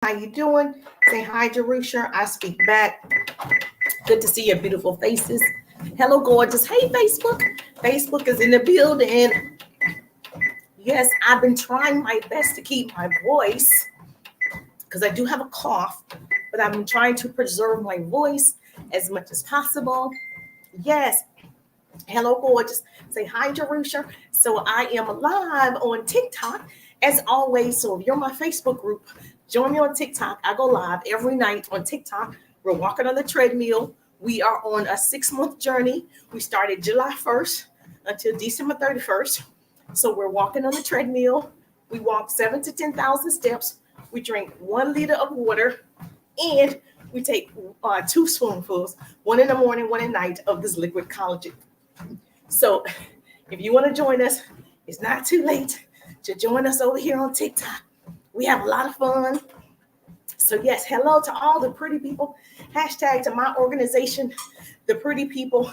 How you doing? Say hi, Jerusha. I speak back. Good to see your beautiful faces. Hello, gorgeous. Hey, Facebook. Facebook is in the building. Yes, I've been trying my best to keep my voice because I do have a cough, but I've been trying to preserve my voice as much as possible. Yes. Hello, gorgeous. Say hi, Jerusha. So I am live on TikTok as always. So if you're my Facebook group, join me on TikTok. I go live every night on TikTok. We're walking on the treadmill. We are on a 6-month journey. We started July 1st until December 31st. So we're walking on the treadmill. We walk 7 to 10,000 steps. We drink 1 liter of water, and we take 2 spoonfuls, one in the morning, one at night, of this liquid collagen. So if you want to join us, it's not too late to join us over here on TikTok. We have a lot of fun. So yes, hello to all the pretty people. Hashtag to my organization, the pretty people.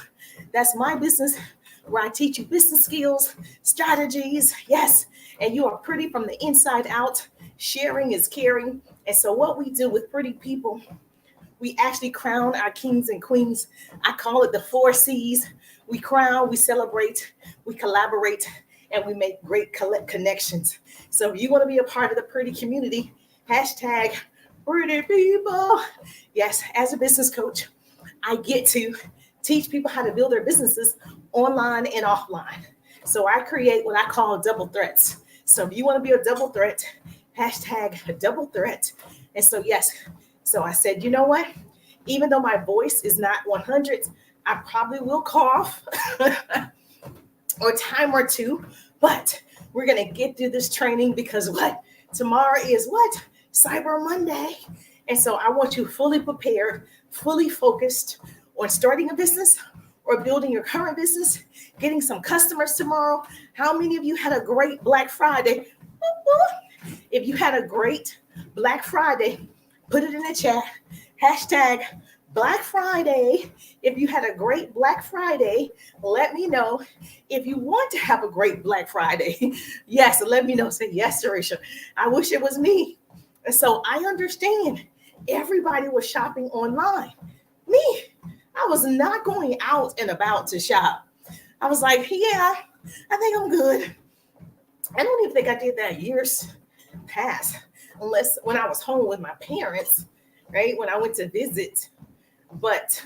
That's my business where I teach you business skills, strategies. Yes, and you are pretty from the inside out. Sharing is caring. And so what we do with pretty people, we actually crown our kings and queens. I call it the 4 C's. We crown, we celebrate, we collaborate, and we make great connections. So if you want to be a part of the pretty community, hashtag pretty people. Yes, as a business coach, I get to teach people how to build their businesses online and offline. So I create what I call double threats. So if you want to be a double threat, hashtag a double threat. And so, yes, so I said, you know what? Even though my voice is not 100, I probably will cough or time or two, but we're going to get through this training because what? Tomorrow is what? Cyber Monday. And so I want you fully prepared, fully focused on starting a business or building your current business, getting some customers tomorrow. How many of you had a great Black Friday? If you had a great Black Friday, put it in the chat. Hashtag Black Friday. If you had a great Black Friday, let me know. If you want to have a great Black Friday, yes, let me know. Say, yes, Sarisha. I wish it was me. And so I understand everybody was shopping online. Me, I was not going out and about to shop. I was like, yeah, I think I'm good. I don't even think I did that years past, unless when I was home with my parents, right? When I went to visit. But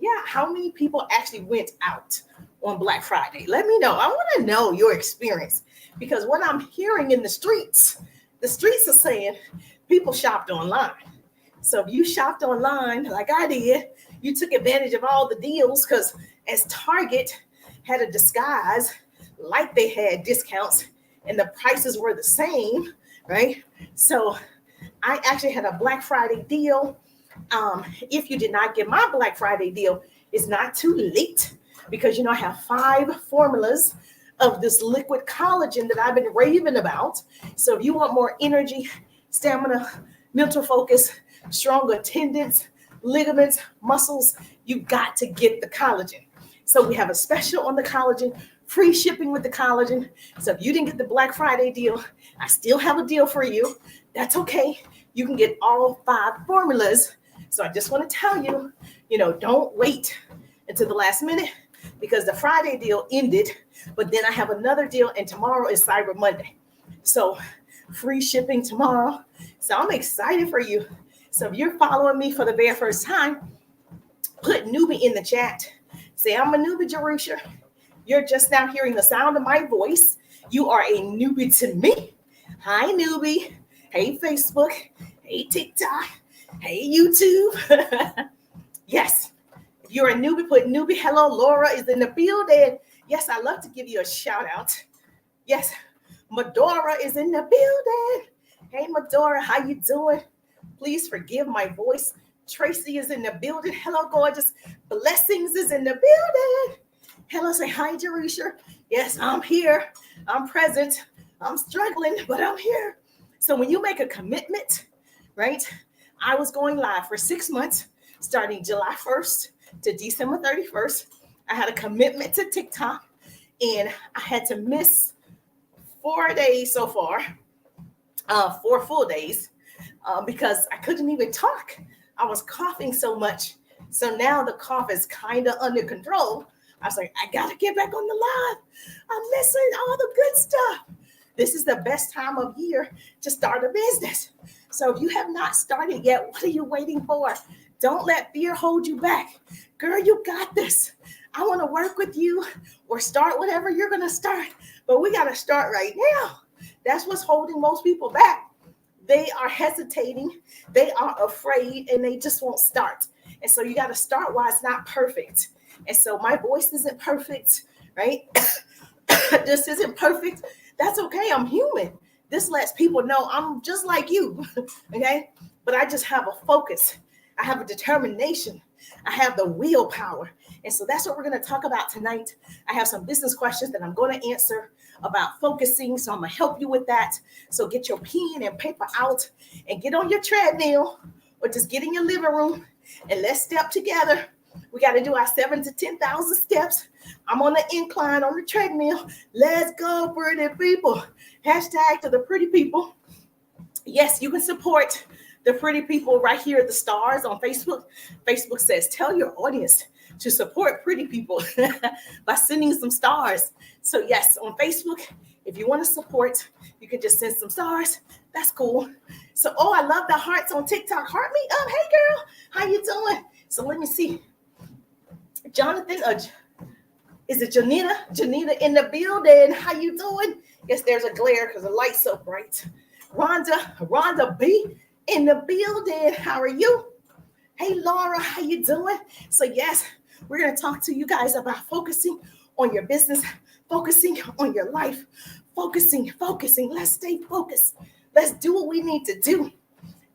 yeah, how many people actually went out on Black Friday? Let me know. I want to know your experience because what I'm hearing in the streets are saying people shopped online. So if you shopped online like I did, you took advantage of all the deals because as Target had a disguise like they had discounts and the prices were the same, right? So I actually had a Black Friday deal. If you did not get my Black Friday deal, it's not too late because I have 5 formulas of this liquid collagen that I've been raving about. So if you want more energy, stamina, mental focus, stronger tendons, ligaments, muscles, you got to get the collagen. So we have a special on the collagen, free shipping with the collagen. So if you didn't get the Black Friday deal, I still have a deal for you. That's okay. You can get all 5 formulas. So I just want to tell you, don't wait until the last minute because the Friday deal ended, but then I have another deal and tomorrow is Cyber Monday. So free shipping tomorrow. So I'm excited for you. So if you're following me for the very first time, put newbie in the chat. Say, I'm a newbie, Jerusha. You're just now hearing the sound of my voice. You are a newbie to me. Hi, newbie. Hey, Facebook. Hey, TikTok. Hey, YouTube. Yes. If you're a newbie, put newbie. Hello, Laura is in the building. Yes, I love to give you a shout out. Yes, Medora is in the building. Hey, Medora, how you doing? Please forgive my voice. Tracy is in the building. Hello, gorgeous. Blessings is in the building. Hello, say hi, Jerusha. Yes, I'm here. I'm present. I'm struggling, but I'm here. So when you make a commitment, right? I was going live for 6 months, starting July 1st to December 31st. I had a commitment to TikTok, and I had to miss 4 days so far, 4 full days because I couldn't even talk. I was coughing so much. So now the cough is kind of under control. I was like, I got to get back on the live. I'm missing all the good stuff. This is the best time of year to start a business. So if you have not started yet, what are you waiting for? Don't let fear hold you back. Girl, you got this. I want to work with you or start whatever you're going to start. But we got to start right now. That's what's holding most people back. They are hesitating. They are afraid and they just won't start. And so you got to start while it's not perfect. And so my voice isn't perfect, right? This isn't perfect. That's okay. I'm human. This lets people know I'm just like you, okay? But I just have a focus. I have a determination. I have the willpower. And so that's what we're going to talk about tonight. I have some business questions that I'm going to answer about focusing. So I'm going to help you with that. So get your pen and paper out and get on your treadmill or just get in your living room and let's step together. We got to do our 7,000 to 10,000 steps. I'm on the incline on the treadmill. Let's go, pretty people. Hashtag to the pretty people. Yes, you can support the pretty people right here at the stars on Facebook. Facebook says, tell your audience to support pretty people by sending some stars. So yes, on Facebook, if you want to support, you can just send some stars. That's cool. So, I love the hearts on TikTok. Heart me up. Hey, girl. How you doing? So let me see. Jonathan, is it Janita? Janita in the building. How you doing? Yes, there's a glare because the light's so bright. Rhonda B in the building. How are you? Hey, Laura, how you doing? So yes, we're going to talk to you guys about focusing on your business, focusing on your life, focusing. Let's stay focused. Let's do what we need to do.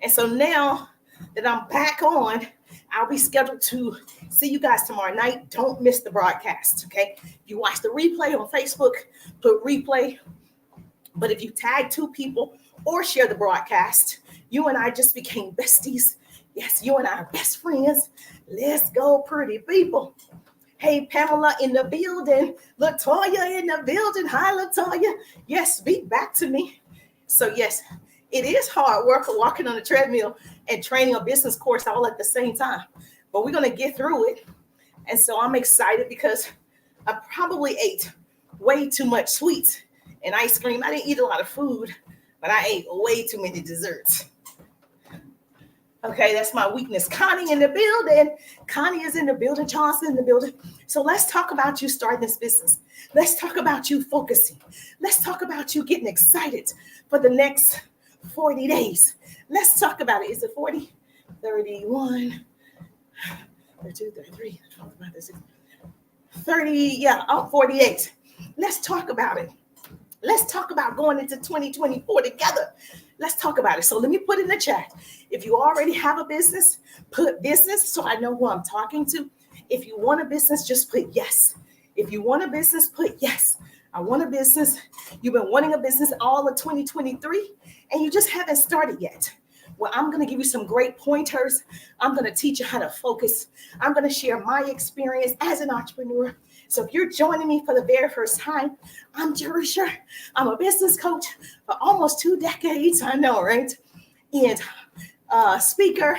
And so now that I'm back on, I'll be scheduled to see you guys tomorrow night. Don't miss the broadcast, okay? If you watch the replay on Facebook, put replay. But if you tag 2 people or share the broadcast, you and I just became besties. Yes, you and I are best friends. Let's go, pretty people. Hey, Pamela in the building. Latoya in the building. Hi, Latoya. Yes, speak back to me. So yes, it is hard work walking on the treadmill and training a business course all at the same time. But we're going to get through it. And so I'm excited because I probably ate way too much sweets and ice cream. I didn't eat a lot of food, but I ate way too many desserts. Okay, that's my weakness. Connie in the building. Connie is in the building. Charles in the building. So let's talk about you starting this business. Let's talk about you focusing. Let's talk about you getting excited for the next 40 days. Let's talk about it. Is it 40? 31, 32, 33, 25, 36, 30, 48. Let's talk about it. Let's talk about going into 2024 together. Let's talk about it. So let me put in the chat. If you already have a business, put business so I know who I'm talking to. If you want a business, just put yes. If you want a business, put yes. I want a business. You've been wanting a business all of 2023 and you just haven't started yet. Well, I'm going to give you some great pointers. I'm going to teach you how to focus. I'm going to share my experience as an entrepreneur. So if you're joining me for the very first time, I'm Jerusha. I'm a business coach for almost 2 decades. I know, right? And speaker.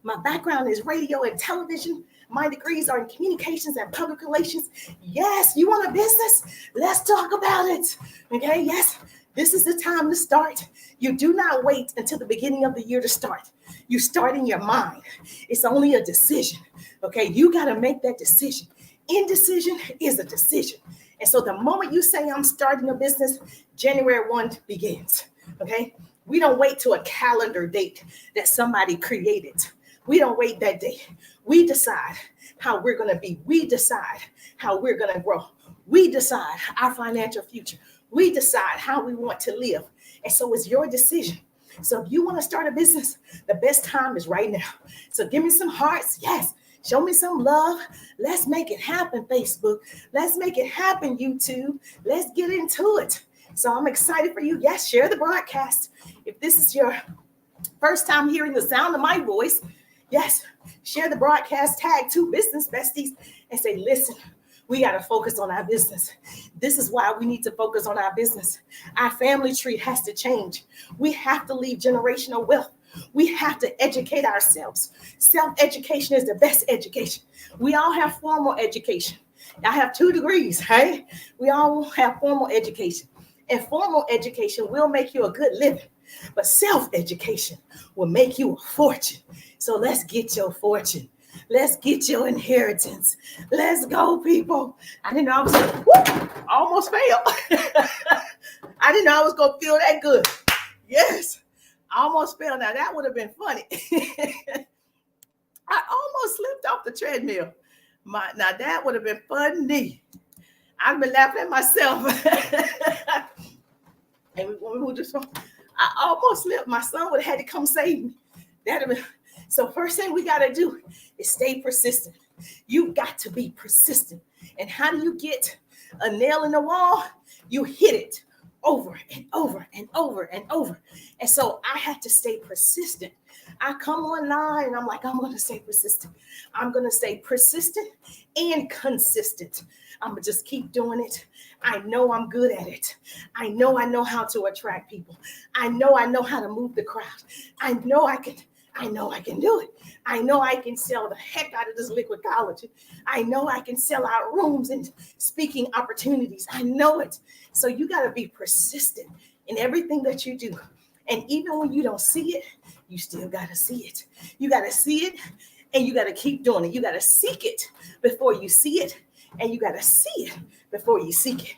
My background is radio and television. My degrees are in communications and public relations. Yes, you want a business? Let's talk about it. Okay, yes, this is the time to start. You do not wait until the beginning of the year to start. You start in your mind. It's only a decision. Okay, you got to make that decision. Indecision is a decision. And so the moment you say I'm starting a business, January 1 begins. Okay, we don't wait to a calendar date that somebody created. We don't wait that day. We decide how we're going to be. We decide how we're going to grow. We decide our financial future. We decide how we want to live. And so it's your decision. So if you want to start a business, the best time is right now. So give me some hearts. Yes. Show me some love. Let's make it happen, Facebook. Let's make it happen, YouTube. Let's get into it. So I'm excited for you. Yes, share the broadcast. If this is your first time hearing the sound of my voice, yes, share the broadcast, tag 2 business besties and say, listen, we got to focus on our business. This is why we need to focus on our business. Our family tree has to change. We have to leave generational wealth We have to educate ourselves. Self-education is the best education. We all have formal education. I have 2 degrees, right? We all have formal education. And formal education will make you a good living, but self-education will make you a fortune. So let's get your fortune. Let's get your inheritance. Let's go, people. I didn't know I was almost failed. I didn't know I was going to feel that good. Yes, I almost failed. Now, that would have been funny. I almost slipped off the treadmill. Now, that would have been funny. I've been laughing at myself. And I almost slipped. My son would have had to come save me. That'd have been. So first thing we got to do is stay persistent. You got to be persistent. And how do you get a nail in the wall? You hit it over and over and over and over. And so I had to stay persistent. I come online and I'm like, I'm going to stay persistent. I'm going to stay persistent and consistent. I'm going to just keep doing it. I know I'm good at it. I know how to attract people. I know how to move the crowd. I know I can do it. I know I can sell the heck out of this liquid collagen. I know I can sell out rooms and speaking opportunities. I know it. So you got to be persistent in everything that you do. And even when you don't see it, you still got to see it. You got to see it and you got to keep doing it. You got to seek it before you see it. And you got to see it before you seek it.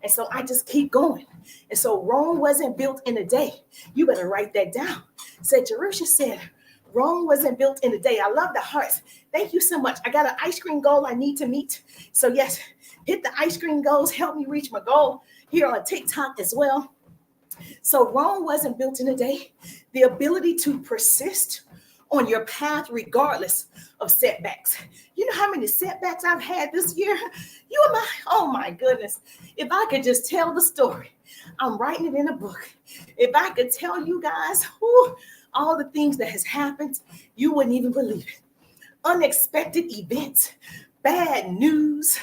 And so I just keep going. And so Rome wasn't built in a day. You better write that down. Said Jerusha said, Rome wasn't built in a day. I love the hearts. Thank you so much. I got an ice cream goal I need to meet. So yes, hit the ice cream goals. Help me reach my goal here on TikTok as well. So Rome wasn't built in a day. The ability to persist on your path regardless of setbacks. You know how many setbacks I've had this year? Oh my goodness. If I could just tell the story, I'm writing it in a book. If I could tell you guys all the things that has happened, you wouldn't even believe it. Unexpected events, bad news,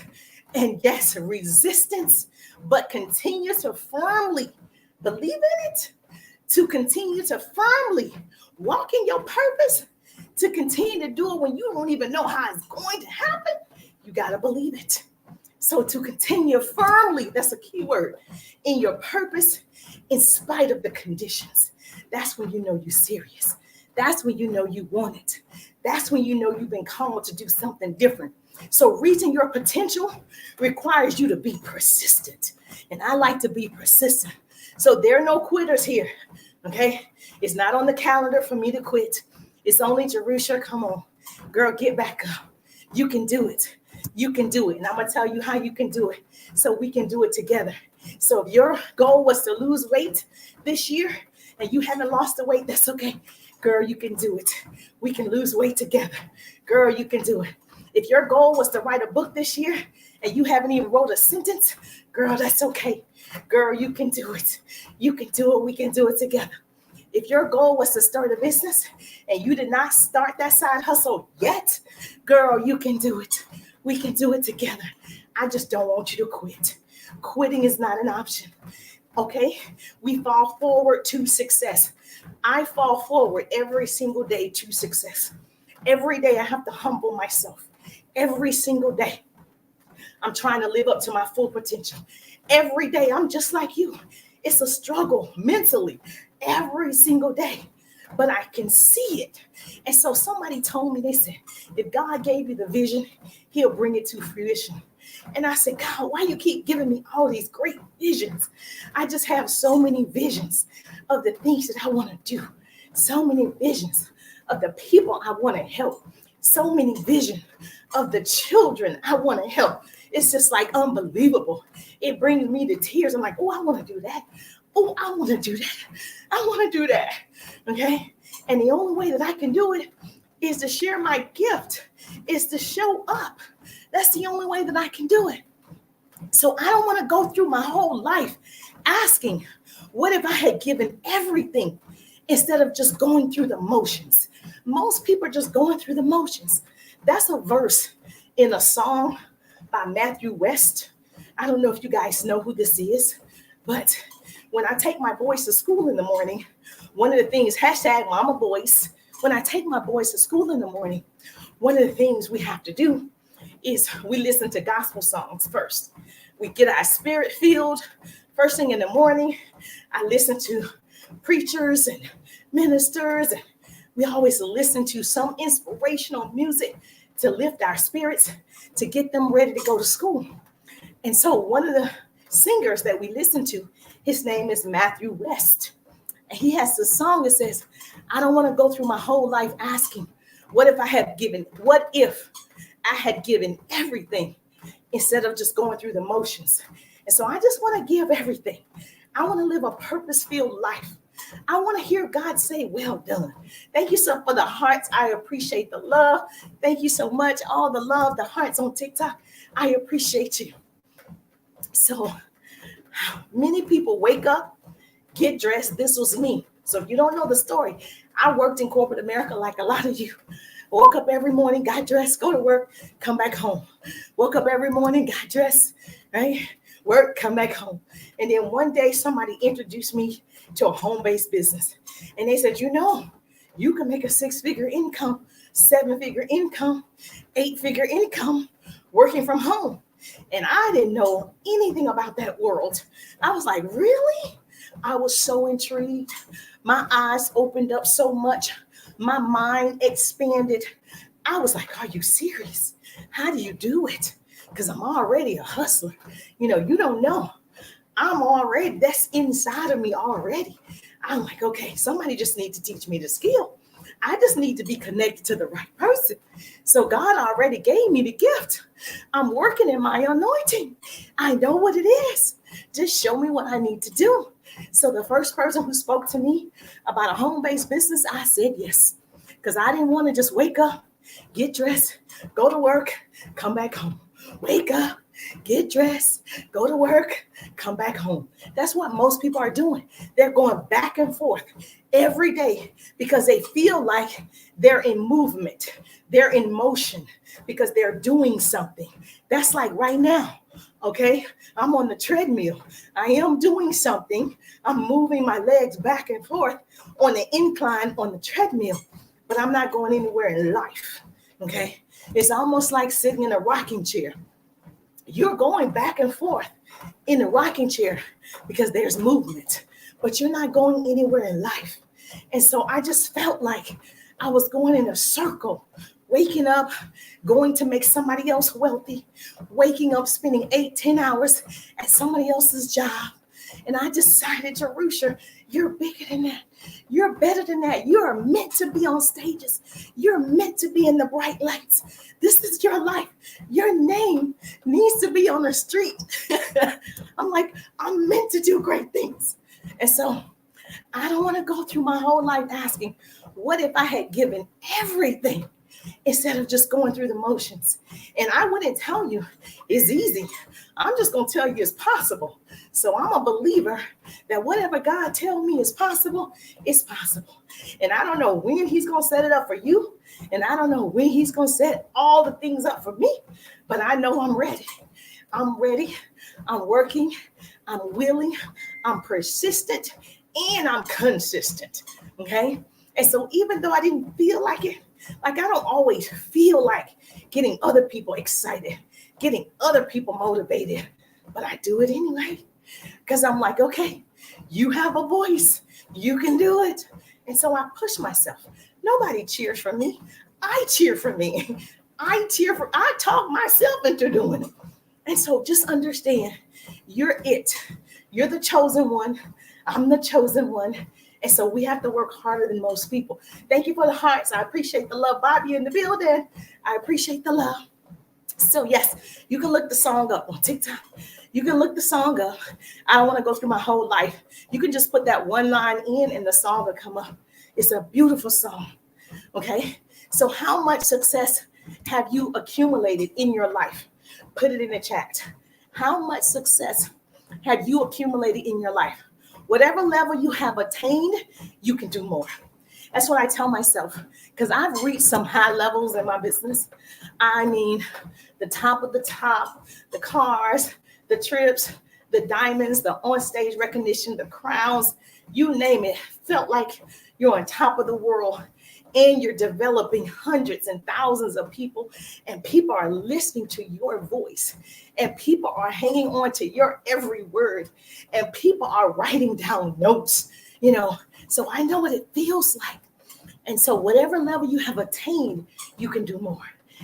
and yes, resistance, but continue to firmly believe in it, to continue to firmly walk in your purpose, to continue to do it when you don't even know how it's going to happen. You got to believe it. So to continue firmly, that's a key word, in your purpose, in spite of the conditions. That's when you know you're serious. That's when you know you want it. That's when you know you've been called to do something different. So reaching your potential requires you to be persistent. And I like to be persistent. So there are no quitters here. Okay? It's not on the calendar for me to quit. It's only Jerusha, come on. Girl, get back up. You can do it. You can do it. And I'm going to tell you how you can do it so we can do it together. So if your goal was to lose weight this year and you haven't lost the weight, that's okay. Girl, you can do it. We can lose weight together. Girl, you can do it. If your goal was to write a book this year and you haven't even wrote a sentence, girl, that's okay. Girl, you can do it. You can do it. We can do it together. If your goal was to start a business and you did not start that side hustle yet, girl, you can do it. We can do it together. I just don't want you to quit. Quitting is not an option. Okay? We fall forward to success. I fall forward every single day to success. Every day I have to humble myself. Every single day I'm trying to live up to my full potential. Every day I'm just like you. It's a struggle mentally every single day, but I can see it. And so somebody told me, they said, if God gave you the vision, he'll bring it to fruition. And I said, God, why you keep giving me all these great visions? I just have so many visions of the things that I want to do. So many visions of the people I want to help. So many visions of the children I want to help. It's just like unbelievable. It brings me to tears. I'm like, oh, I want to do that. Oh, I want to do that. I want to do that. Okay. And the only way that I can do it is to share my gift, is to show up. That's the only way that I can do it. So I don't want to go through my whole life asking, what if I had given everything instead of just going through the motions? Most people are just going through the motions. That's a verse in a song by Matthew West. I don't know if you guys know who this is, but when I take my boys to school in the morning, One of the things, hashtag mama boys, when I take my boys to school in the morning, one of the things we have to do is we listen to gospel songs first. We get our spirit filled first thing in the morning. I listen to preachers and ministers, and we always listen to some inspirational music to lift our spirits, to get them ready to go to school. And so one of the singers that we listen to, his name is Matthew West. And he has this song that says, I don't want to go through my whole life asking, what if I had given everything instead of just going through the motions? And so I just want to give everything. I want to live a purpose-filled life. I want to hear God say, well done. Thank you so for the hearts. I appreciate the love. Thank you so much. All the love, the hearts on TikTok. I appreciate you. So many people wake up, get dressed. This was me. So if you don't know the story, I worked in corporate America like a lot of you. Woke up every morning, got dressed, go to work, come back home. Woke up every morning, got dressed, right? Work, come back home. And then one day somebody introduced me to a home-based business. And they said, you know, you can make a 6-figure income, 7-figure income, 8-figure income working from home. And I didn't know anything about that world. I was like, really? I was so intrigued. My eyes opened up so much. My mind expanded. I was like, are you serious? How do you do it? Because I'm already a hustler. You know, you don't know. That's inside of me already. I'm like, okay, somebody just needs to teach me the skill. I just need to be connected to the right person. So God already gave me the gift. I'm working in my anointing. I know what it is. Just show me what I need to do. So the first person who spoke to me about a home-based business, I said yes. Because I didn't want to just wake up, get dressed, go to work, come back home. Wake up, get dressed, go to work, come back home. That's what most people are doing. They're going back and forth every day because they feel like they're in movement. They're in motion because they're doing something. That's like right now. Okay, I'm on the treadmill. I am doing something. I'm moving my legs back and forth on the incline on the treadmill, but I'm not going anywhere in life. Okay, it's almost like sitting in a rocking chair. You're going back and forth in the rocking chair because there's movement, but you're not going anywhere in life. And so I just felt like I was going in a circle, waking up, going to make somebody else wealthy, waking up, spending 8-10 hours at somebody else's job. And I decided, Jerusha, you're bigger than that. You're better than that. You are meant to be on stages. You're meant to be in the bright lights. This is your life. Your name needs to be on the street. I'm like, I'm meant to do great things. And so I don't want to go through my whole life asking, what if I had given everything instead of just going through the motions? And I wouldn't tell you it's easy. I'm just going to tell you it's possible. So I'm a believer that whatever God tells me is possible, it's possible. And I don't know when he's going to set it up for you. And I don't know when he's going to set all the things up for me. But I know I'm ready. I'm ready. I'm working. I'm willing. I'm persistent. And I'm consistent. Okay? And so even though I didn't feel like it, like I don't always feel like getting other people excited, getting other people motivated, but I do it anyway. Because I'm like, okay, you have a voice. You can do it. And so I push myself. Nobody cheers for me. I cheer for me. I talk myself into doing it. And so just understand, you're it. You're the chosen one. I'm the chosen one. And so we have to work harder than most people. Thank you for the hearts. I appreciate the love. Bobby in the building. I appreciate the love. So yes, you can look the song up on TikTok. You can look the song up. I don't want to go through my whole life. You can just put that one line in and the song will come up. It's a beautiful song. Okay. So how much success have you accumulated in your life? Put it in the chat. How much success have you accumulated in your life? Whatever level you have attained, you can do more. That's what I tell myself, because I've reached some high levels in my business. I mean, the top of the top, the cars, the trips, the diamonds, the on-stage recognition, the crowns, you name it, felt like you're on top of the world, and you're developing hundreds and thousands of people, and people are listening to your voice, and people are hanging on to your every word, and people are writing down notes, so I know what it feels like. And so whatever level you have attained, you can do more.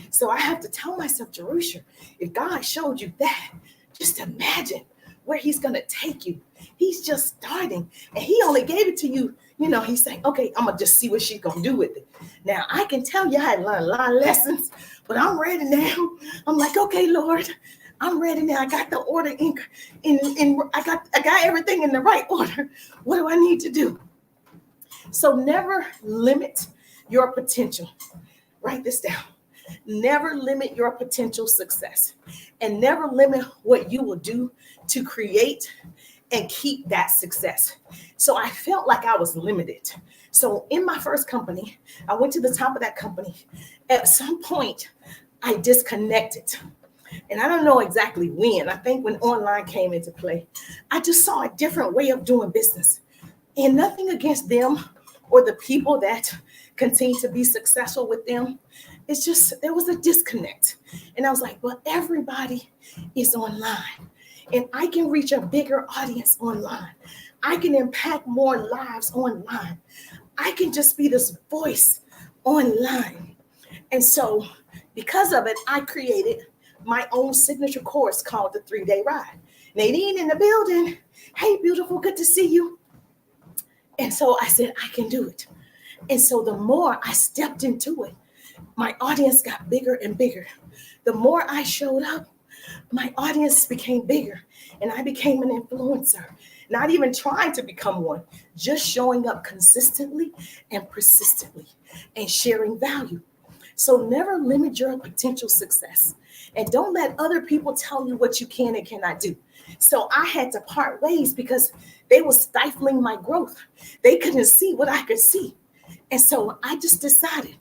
So I have to tell myself, Jerusha, if God showed you that, just imagine where he's going to take you. He's just starting, and he only gave it to you. He's saying, okay, I'm going to just see what she's going to do with it. Now, I can tell you I had learned a lot of lessons, but I'm ready now. I'm like, okay, Lord, I'm ready now. I got the order in I got everything in the right order. What do I need to do? So never limit your potential. Write this down. Never limit your potential success, and never limit what you will do to create and keep that success. So I felt like I was limited. So in my first company, I went to the top of that company. At some point, I disconnected. And I don't know exactly when. I think when online came into play, I just saw a different way of doing business. And nothing against them or the people that continue to be successful with them. It's just, there was a disconnect. And I was like, well, everybody is online, and I can reach a bigger audience online. I can impact more lives online. I can just be this voice online. And so because of it, I created my own signature course called the 3-Day Ride. Nadine in the building. Hey, beautiful, good to see you. And so I said, I can do it. And so the more I stepped into it, my audience got bigger and bigger. The more I showed up, my audience became bigger, and I became an influencer, not even trying to become one, just showing up consistently and persistently and sharing value. So never limit your potential success, and don't let other people tell you what you can and cannot do. So I had to part ways because they were stifling my growth. They couldn't see what I could see. And so I just decided,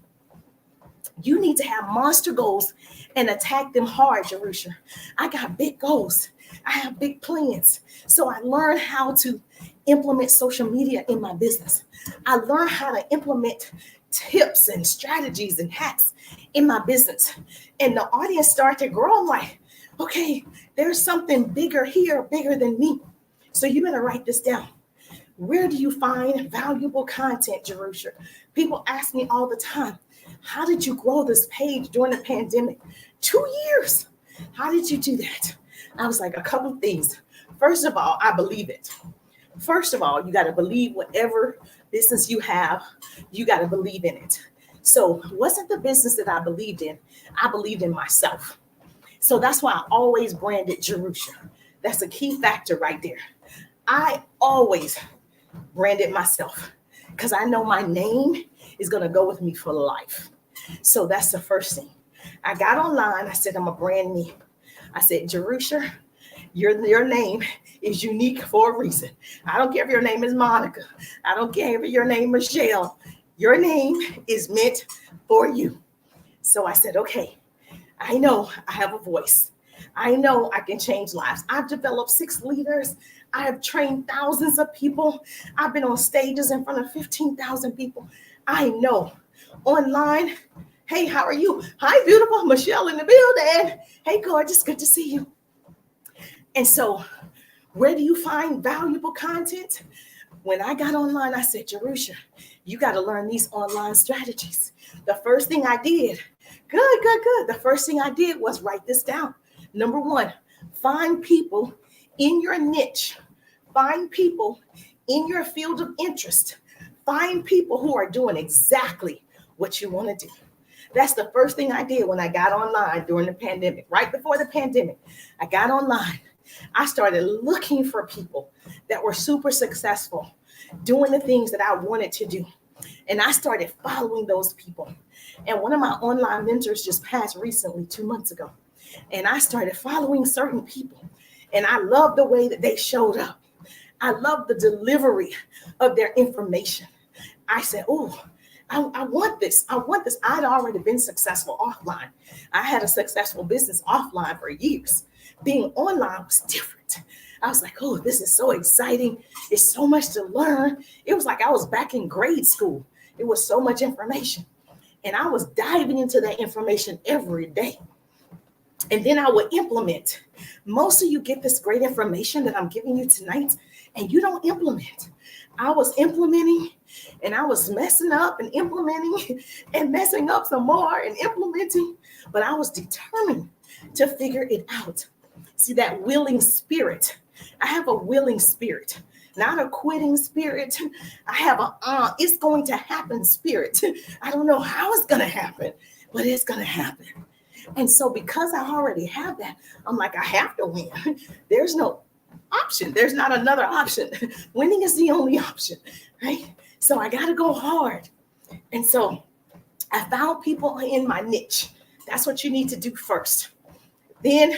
you need to have monster goals and attack them hard, Jerusha. I got big goals. I have big plans. So I learned how to implement social media in my business. I learned how to implement tips and strategies and hacks in my business. And the audience started to grow. I'm like, okay, there's something bigger here, bigger than me. So you better write this down. Where do you find valuable content, Jerusha? People ask me all the time, how did you grow this page during the pandemic? 2 years. How did you do that? I was like, a couple of things. First of all, I believe it. First of all, you got to believe whatever business you have, you got to believe in it. So it wasn't the business that I believed in myself. So that's why I always branded Jerusha. That's a key factor right there. I always branded myself because I know my name is going to go with me for life. So that's the first thing. I got online. I said, I'm a brand me. I said, Jerusha, your name is unique for a reason. I don't care if your name is Monica. I don't care if your name is Michelle. Your name is meant for you. So I said, okay, I know I have a voice. I know I can change lives. I've developed 6 leaders. I have trained thousands of people. I've been on stages in front of 15,000 people. I know. Online, hey, how are you? Hi, beautiful. Michelle in the building. Hey, gorgeous. Good to see you. And so where do you find valuable content? When I got online, I said, Jerusha, you got to learn these online strategies. The first thing I did, good. The first thing I did was write this down. Number 1, find people in your niche. Find people in your field of interest. Find people who are doing exactly what you want to do. That's the first thing I did when I got online during the pandemic. Right before the pandemic, I got online. I started looking for people that were super successful, doing the things that I wanted to do. And I started following those people. And one of my online mentors just passed recently, 2 months ago. And I started following certain people. And I loved the way that they showed up. I loved the delivery of their information. I said, oh, I want this. I want this. I'd already been successful offline. I had a successful business offline for years. Being online was different. I was like, oh, this is so exciting. It's so much to learn. It was like I was back in grade school. It was so much information. And I was diving into that information every day. And then I would implement. Most of you get this great information that I'm giving you tonight, and you don't implement. I was implementing, and I was messing up and implementing and messing up some more and implementing, but I was determined to figure it out. See, that willing spirit. I have a willing spirit, not a quitting spirit. I have a it's going to happen spirit. I don't know how it's going to happen, but it's going to happen. And so because I already have that, I'm like, I have to win. There's no option. There's not another option. Winning is the only option, right? So I got to go hard. And so I found people in my niche. That's what you need to do first. Then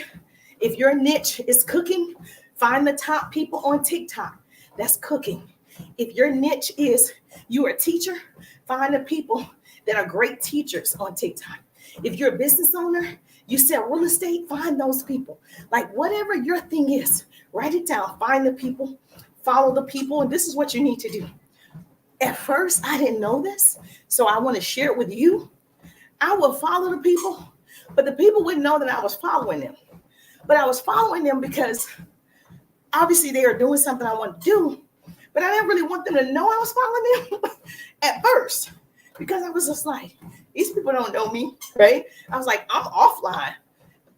if your niche is cooking, find the top people on TikTok. That's cooking. If your niche is you're a teacher, find the people that are great teachers on TikTok. If you're a business owner, you sell real estate, find those people. Like whatever your thing is, write it down, find the people, follow the people, and this is what you need to do. At first, I didn't know this, so I want to share it with you. I would follow the people, but the people wouldn't know that I was following them. But I was following them because obviously they are doing something I want to do, but I didn't really want them to know I was following them at first because I was just like, these people don't know me, right? I was like, I'm offline.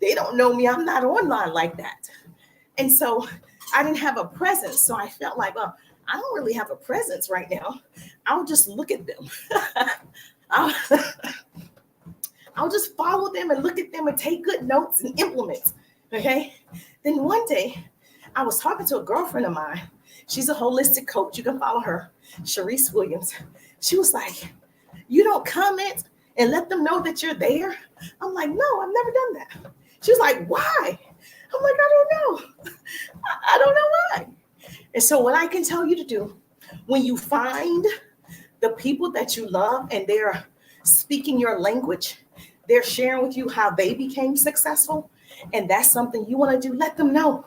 They don't know me. I'm not online like that. And so I didn't have a presence. So I felt like, well, I don't really have a presence right now. I'll just look at them. I'll just follow them and look at them and take good notes and implement. Okay. Then one day I was talking to a girlfriend of mine. She's a holistic coach. You can follow her, Sharice Williams. She was like, you don't comment and let them know that you're there? I'm like, no, I've never done that. She was like, why? I'm like, I don't know. I don't know why. And so what I can tell you to do, when you find the people that you love and they're speaking your language, they're sharing with you how they became successful, and that's something you want to do, let them know.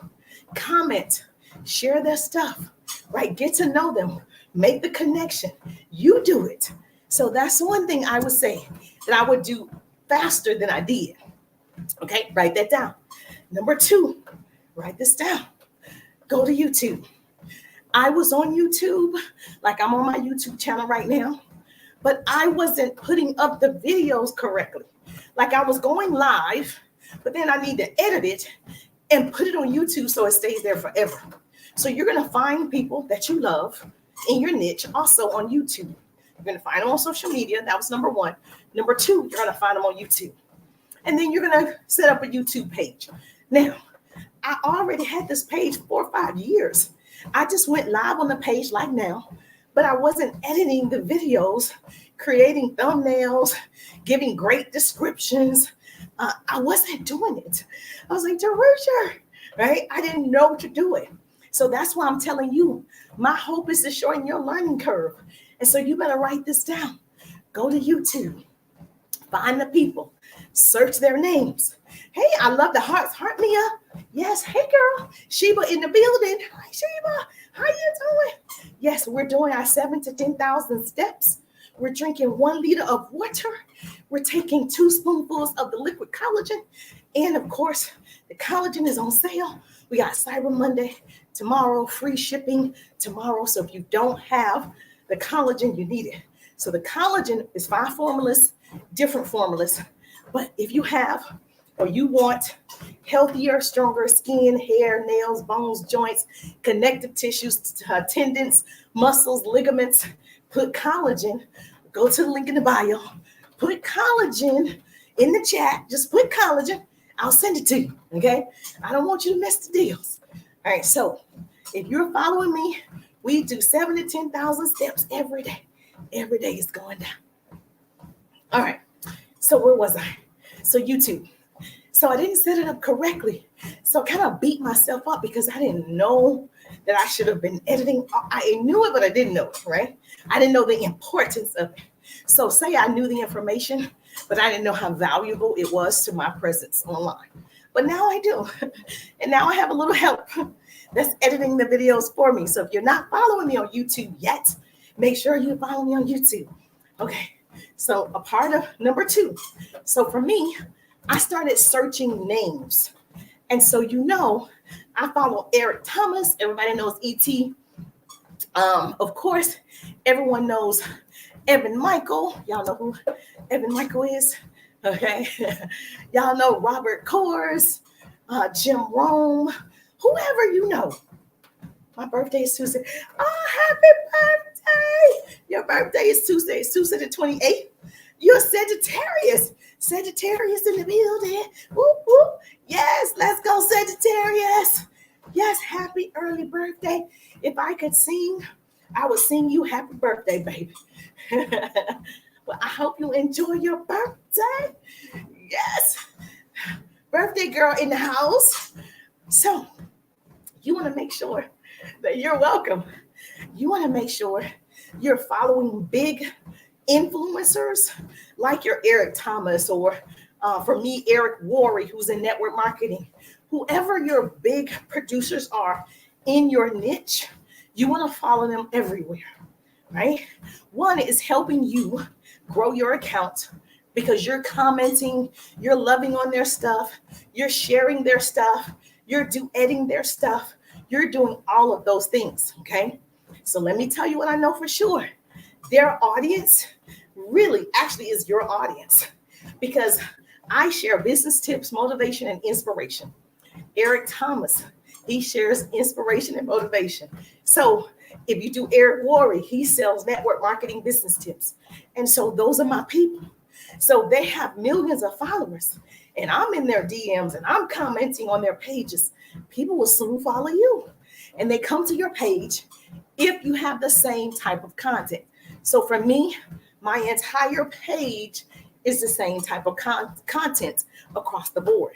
Comment, share their stuff, right? Get to know them, make the connection. You do it. So that's one thing I would say that I would do faster than I did. Okay, write that down. Number 2, write this down. Go to YouTube. I was on YouTube, like I'm on my YouTube channel right now, but I wasn't putting up the videos correctly. Like I was going live, but then I need to edit it and put it on YouTube so it stays there forever. So you're going to find people that you love in your niche also on YouTube. You're going to find them on social media. That was number 1. Number 2, you're going to find them on YouTube. And then you're going to set up a YouTube page. Now, I already had this page 4 or 5 years. I just went live on the page like now, but I wasn't editing the videos, creating thumbnails, giving great descriptions. I wasn't doing it. I was like, Jerusha, right? I didn't know to do it. So that's why I'm telling you, my hope is to shorten your learning curve. And so you better write this down. Go to YouTube, find the people, search their names. Hey, I love the hearts. Heart me up. Yes. Hey, girl. Sheba in the building. Hi, Sheba. How you doing? Yes, we're doing our 7,000 to 10,000 steps. We're drinking 1 liter of water. We're taking 2 spoonfuls of the liquid collagen. And of course, the collagen is on sale. We got Cyber Monday tomorrow, free shipping tomorrow. So if you don't have the collagen, you need it. So the collagen is 5 formulas, different formulas. But if you have or you want healthier, stronger skin, hair, nails, bones, joints, connective tissues, tendons, muscles, ligaments, put collagen. Go to the link in the bio. Put collagen in the chat. Just put collagen. I'll send it to you, okay? I don't want you to miss the deals. All right, so if you're following me, we do 7,000 to 10,000 steps every day. Every day is going down. All right, so where was I? So YouTube. So I didn't set it up correctly. So I kind of beat myself up because I didn't know that I should have been editing. I knew it, but I didn't know it, right? I didn't know the importance of it. So say I knew the information, but I didn't know how valuable it was to my presence online. but now I do. And now I have a little help that's editing the videos for me. So if you're not following me on YouTube yet, make sure you follow me on YouTube. Okay, so a part of number 2. So for me, I started searching names. And so, I follow Eric Thomas. Everybody knows E.T. Of course, everyone knows Evan Michael. Y'all know who Evan Michael is? Okay. Y'all know Robert Kors, Jim Rome, whoever you know. My birthday is Tuesday. Oh, happy birthday. Your birthday is Tuesday. It's Tuesday the 28th. You're Sagittarius. Sagittarius in the building. Whoop, whoop. Yes, let's go, Sagittarius. Yes, happy early birthday. If I could sing, I would sing you happy birthday, baby. Well, I hope you enjoy your birthday. Yes. Birthday girl in the house. So you want to make sure that you're welcome. You want to make sure you're following big influencers like your Eric Thomas or for me, Eric Worre, who's in network marketing. Whoever your big producers are in your niche, you want to follow them everywhere, right? One is helping you grow your account because you're commenting, you're loving on their stuff, you're sharing their stuff, you're duetting their stuff, you're doing all of those things, okay? So let me tell you what I know for sure. Their audience really actually is your audience because I share business tips, motivation, and inspiration. Eric Thomas, he shares inspiration and motivation. So if you do Eric Worre, he sells network marketing business tips. And so those are my people. So they have millions of followers and I'm in their DMs and I'm commenting on their pages. People will soon follow you and they come to your page if you have the same type of content. So for me, my entire page is the same type of content across the board.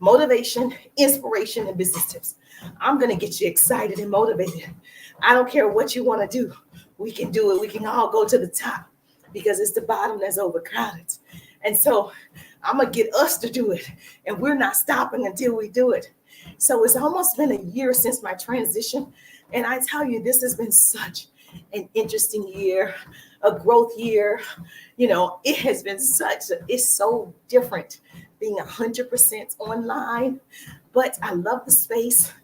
Motivation, inspiration, and business tips. I'm going to get you excited and motivated. I don't care what you want to do. We can do it. We can all go to the top because it's the bottom that's overcrowded. And so I'm going to get us to do it. And we're not stopping until we do it. So it's almost been a year since my transition. And I tell you, this has been such an interesting year, a growth year. It has been it's so different being 100% online, but I love the space.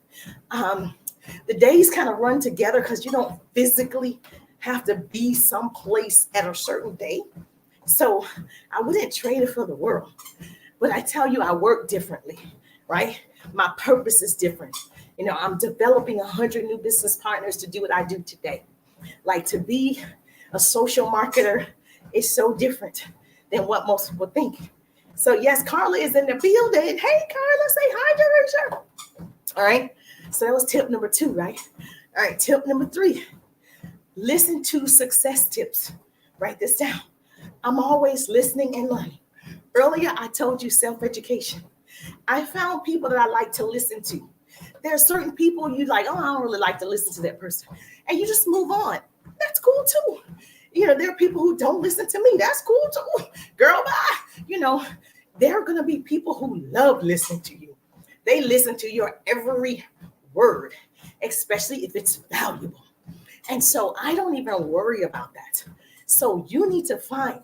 The days kind of run together because you don't physically have to be someplace at a certain day. So I wouldn't trade it for the world. But I tell you, I work differently, right? My purpose is different. I'm developing 100 new business partners to do what I do today. Like to be a social marketer is so different than what most people think. So yes, Carla is in the building. Hey, Carla, say hi, Jerusha. All right. So that was tip number 2, right? All right. Tip number 3, listen to success tips. Write this down. I'm always listening and learning. Earlier, I told you self-education. I found people that I like to listen to. There are certain people you like, oh, I don't really like to listen to that person. And you just move on. That's cool too. There are people who don't listen to me. That's cool too. Girl, bye. There are going to be people who love listening to you. They listen to your every word, especially if it's valuable. And so I don't even worry about that. So you need to find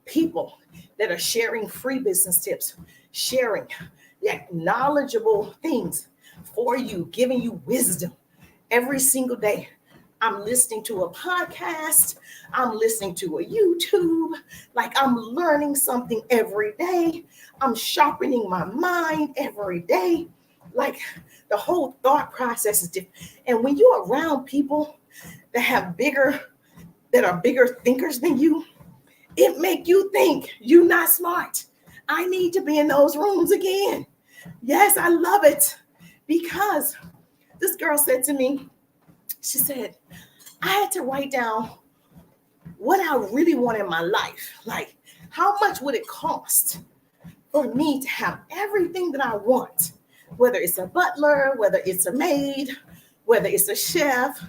people that are sharing free business tips, sharing knowledgeable things for you, giving you wisdom every single day. I'm listening to a podcast. I'm listening to a YouTube. Like I'm learning something every day. I'm sharpening my mind every day. Like the whole thought process is different. And when you're around people that are bigger thinkers than you, it make you think you're not smart. I need to be in those rooms again. Yes, I love it. Because this girl said to me, she said, I had to write down what I really want in my life. Like, how much would it cost for me to have everything that I want? Whether it's a butler, whether it's a maid, whether it's a chef,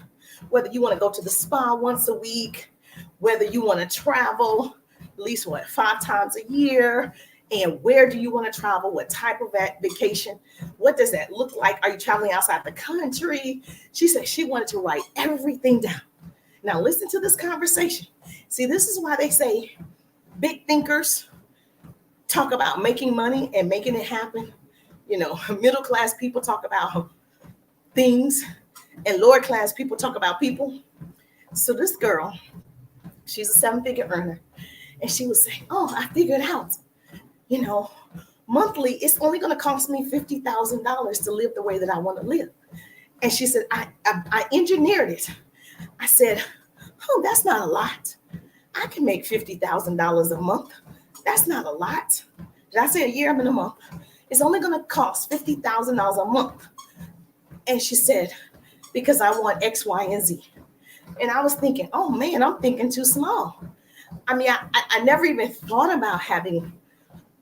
whether you want to go to the spa once a week, whether you want to travel at least 5 times a year, And where do you want to travel? What type of vacation? What does that look like? Are you traveling outside the country? She said she wanted to write everything down. Now listen to this conversation. See, this is why they say big thinkers talk about making money and making it happen. Middle class people talk about things, and lower class people talk about people. So this girl, she's a 7-figure earner, and she was saying, "Oh, I figured out, monthly, it's only going to cost me $50,000 to live the way that I want to live." And she said, I engineered it. I said, "Oh, that's not a lot. I can make $50,000 a month. That's not a lot." Did I say a year? I'm in a month. It's only going to cost $50,000 a month. And she said, "Because I want X, Y, and Z." And I was thinking, oh man, I'm thinking too small. I mean, I never even thought about having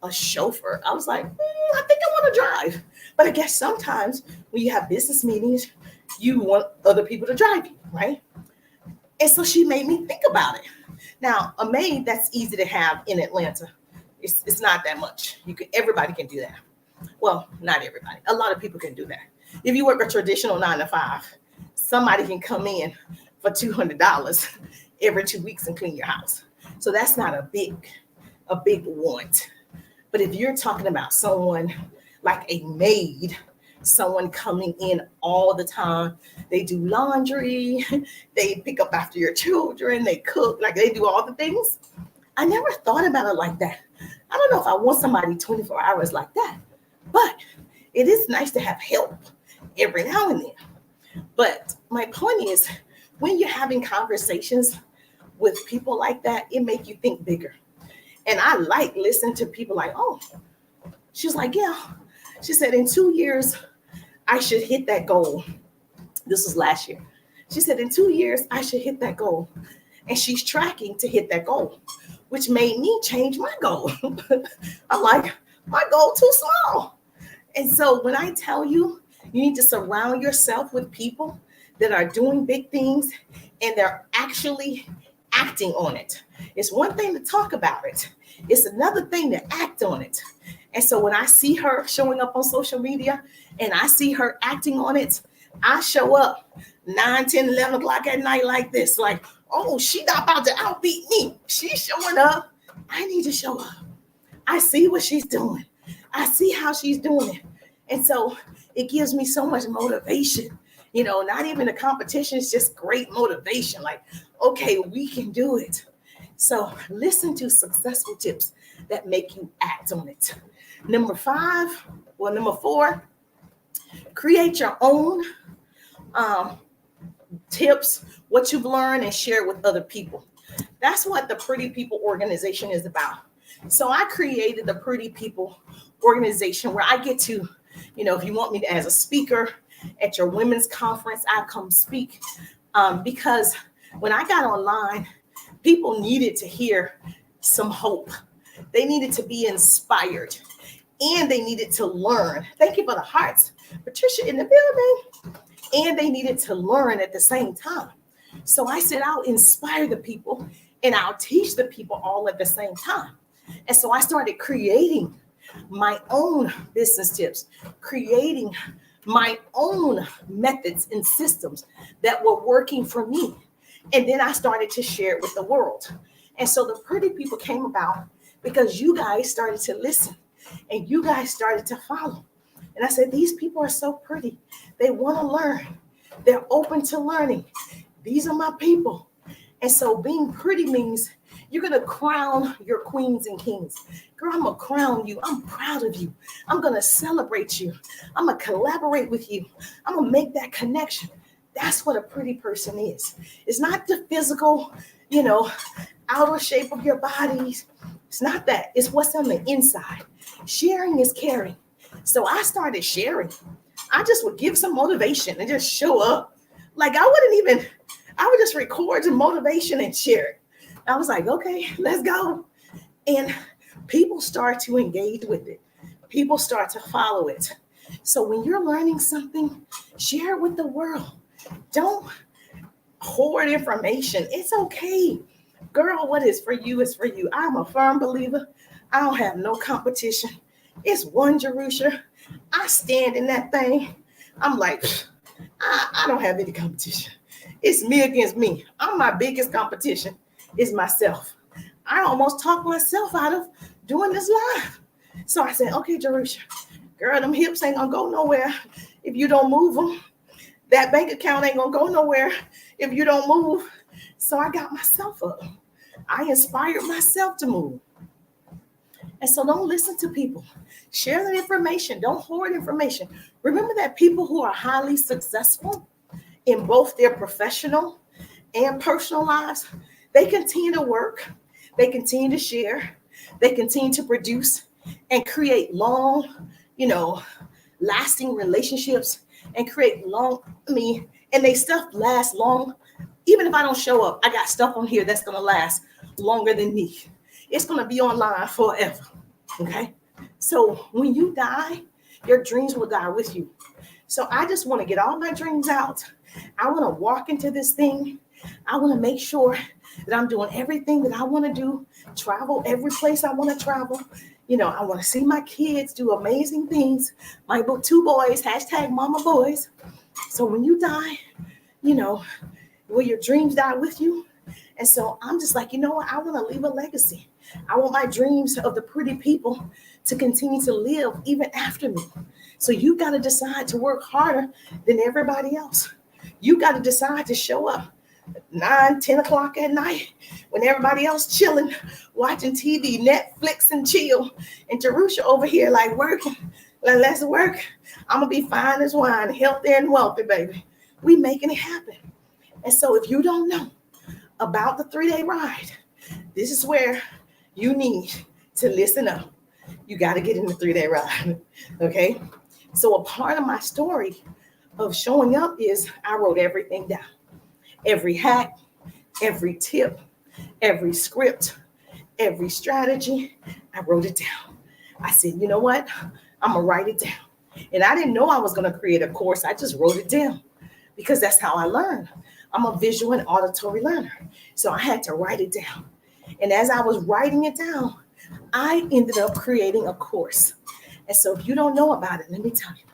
a chauffeur. I was like, I think I want to drive. But I guess sometimes when you have business meetings, you want other people to drive you, right? And so she made me think about it. Now, a maid, that's easy to have in Atlanta. It's not that much. Everybody can do that. Well, not everybody. A lot of people can do that. If you work a traditional 9 to 5, somebody can come in for $200 every 2 weeks and clean your house. So that's not a big want. But if you're talking about someone like a maid, someone coming in all the time, they do laundry, they pick up after your children, they cook, like they do all the things. I never thought about it like that. I don't know if I want somebody 24 hours like that, but it is nice to have help every now and then. But my point is, when you're having conversations with people like that, it makes you think bigger. And I like listening to people like, oh, she's like, yeah. She said, in 2 years, I should hit that goal. This was last year. She said, in 2 years, I should hit that goal. And she's tracking to hit that goal, which made me change my goal. I'm like, my goal too small. And so when I tell you, you need to surround yourself with people that are doing big things and they're actually acting on it. It's one thing to talk about it. It's another thing to act on it. And so when I see her showing up on social media and I see her acting on it, I show up 9, 10, 11 o'clock at night like this, like, oh, she not about to outbeat me. She's showing up. I need to show up. I see what she's doing. I see how she's doing it. And so it gives me so much motivation. Not even a competition, it's just great motivation. Like, okay, we can do it. So listen to successful tips that make you act on it. Number 4, create your own tips, what you've learned, and share it with other people. That's what the Pretty People organization is about. So I created the Pretty People organization where I get to, if you want me to, as a speaker at your women's conference, I come speak because when I got online, people needed to hear some hope. They needed to be inspired and they needed to learn. Thank you for the hearts, Patricia in the building. And they needed to learn at the same time. So I said, I'll inspire the people and I'll teach the people all at the same time. And so I started creating my own business tips, creating my own methods and systems that were working for me. And then I started to share it with the world. And so the Pretty People came about because you guys started to listen and you guys started to follow. And I said, these people are so pretty. They want to learn. They're open to learning. These are my people. And so being pretty means you're going to crown your queens and kings. Girl, I'm going to crown you. I'm proud of you. I'm going to celebrate you. I'm going to collaborate with you. I'm going to make that connection. That's what a pretty person is. It's not the physical, outer shape of your bodies. It's not that. It's what's on the inside. Sharing is caring. So I started sharing. I just would give some motivation and just show up. Like I would just record some motivation and share it. I was like, okay, let's go. And people start to engage with it. People start to follow it. So when you're learning something, share it with the world. Don't hoard information. It's okay. Girl, what is for you is for you. I'm a firm believer. I don't have no competition. It's one Jerusha. I stand in that thing. I'm like, I don't have any competition. It's me against me. I'm my biggest competition is myself. I almost talked myself out of doing this live. So I said, okay, Jerusha, girl, them hips ain't gonna go nowhere if you don't move them. That bank account ain't gonna go nowhere if you don't move. So I got myself up. I inspired myself to move. And so don't listen to people. Share the information. Don't hoard information. Remember that people who are highly successful in both their professional and personal lives, they continue to work, they continue to share, they continue to produce and create long, lasting relationships and create and they stuff lasts long. Even if I don't show up, I got stuff on here that's going to last longer than me. It's going to be online forever. Okay. So when you die, your dreams will die with you. So I just want to get all my dreams out. I want to walk into this thing. I want to make sure that I'm doing everything that I want to do, travel every place I want to travel. I want to see my kids do amazing things. My 2 boys, #mama boys. So when you die, will your dreams die with you? And so I'm just like, what? I want to leave a legacy. I want my dreams of the pretty people to continue to live even after me. So you got to decide to work harder than everybody else. You got to decide to show up 9, 10 o'clock at night when everybody else chilling, watching TV, Netflix and chill. And Jerusha over here like working. Let's work. I'm going to be fine as wine, healthy and wealthy, baby. We making it happen. And so if you don't know about the 3-day ride, this is where you need to listen up. You got to get in the 3-day ride. Okay. So a part of my story of showing up is I wrote everything down. Every hack, every tip, every script, every strategy, I wrote it down. I said, you know what? I'm going to write it down. And I didn't know I was going to create a course. I just wrote it down because that's how I learn. I'm a visual and auditory learner. So I had to write it down. And as I was writing it down, I ended up creating a course. And so if you don't know about it, let me tell you.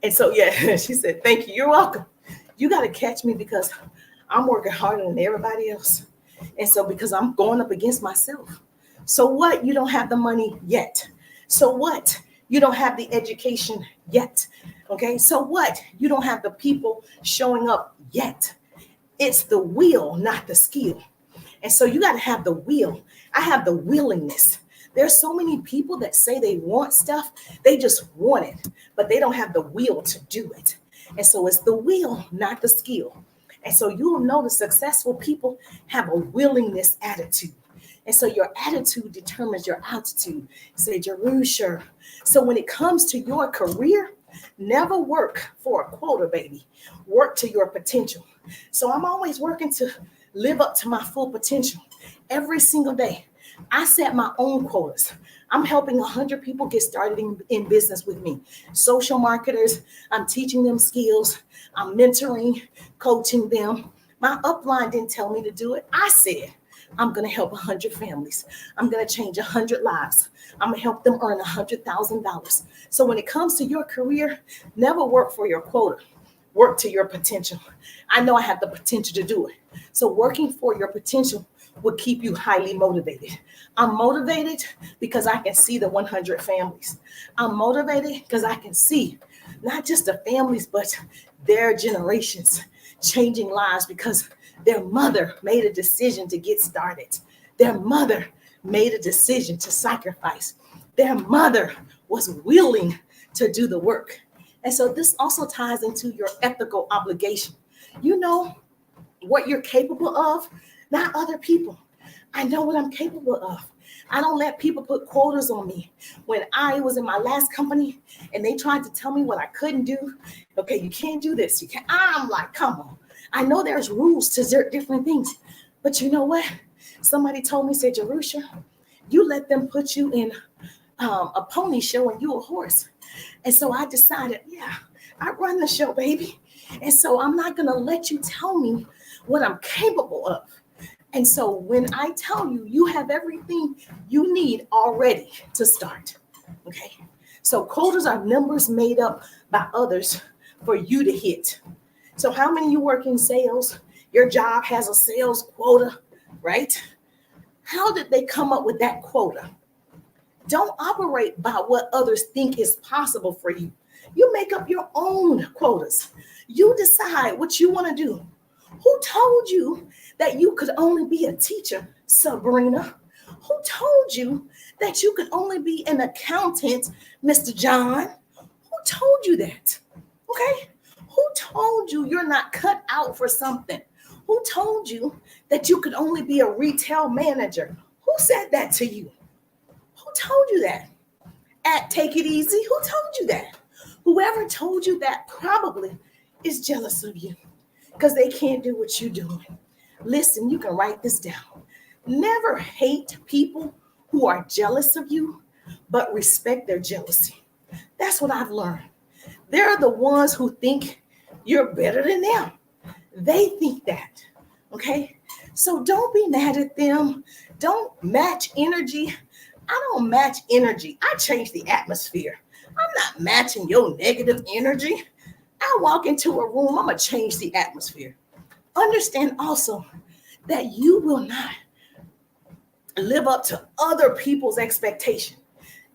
And so, yeah, she said, thank you. You're welcome. You got to catch me because I'm working harder than everybody else. And so because I'm going up against myself. So what? You don't have the money yet. So what? You don't have the education yet. Okay. So what? You don't have the people showing up yet. It's the will, not the skill. And so you got to have the will. I have the willingness. There's so many people that say they want stuff. They just want it, but they don't have the will to do it. And so it's the will, not the skill. And so you'll know the successful people have a willingness attitude. And so your attitude determines your altitude. Say, Jerusha. So when it comes to your career, never work for a quota, baby. Work to your potential. So I'm always working to live up to my full potential every single day. I set my own quotas. I'm helping 100 people get started in business with me. Social marketers, I'm teaching them skills. I'm mentoring, coaching them. My upline didn't tell me to do it. I said, I'm going to help 100 families. I'm going to change 100 lives. I'm going to help them earn $100,000. So when it comes to your career, never work for your quota. Work to your potential. I know I have the potential to do it. So working for your potential will keep you highly motivated. I'm motivated because I can see the 100 families. I'm motivated because I can see not just the families, but their generations changing lives because their mother made a decision to get started. Their mother made a decision to sacrifice. Their mother was willing to do the work. And so this also ties into your ethical obligation. You know what you're capable of, not other people. I know what I'm capable of. I don't let people put quotas on me. When I was in my last company and they tried to tell me what I couldn't do, okay, you can't do this. You can't. I'm like, come on. I know there's rules to different things, but you know what? Somebody told me, said, Jerusha, you let them put you in a pony show and you a horse. And so I decided, yeah, I run the show, baby. And so I'm not going to let you tell me what I'm capable of. And so when I tell you, you have everything you need already to start. Okay. So quotas are numbers made up by others for you to hit. So how many of you work in sales? Your job has a sales quota, right? How did they come up with that quota? Don't operate by what others think is possible for you. You make up your own quotas. You decide what you want to do. Who told you that you could only be a teacher, Sabrina? Who told you that you could only be an accountant, Mr. John? Who told you that? Okay? Who told you you're not cut out for something? Who told you that you could only be a retail manager? Who said that to you? Who told you that? At Take It Easy, who told you that? Whoever told you that probably is jealous of you because they can't do what you're doing. Listen, you can write this down. Never hate people who are jealous of you, but respect their jealousy. That's what I've learned. They're the ones who think you're better than them. They think that. Okay? So don't be mad at them. Don't match energy. I don't match energy. I change the atmosphere. I'm not matching your negative energy. I walk into a room, I'm going to change the atmosphere. Understand also that you will not live up to other people's expectation.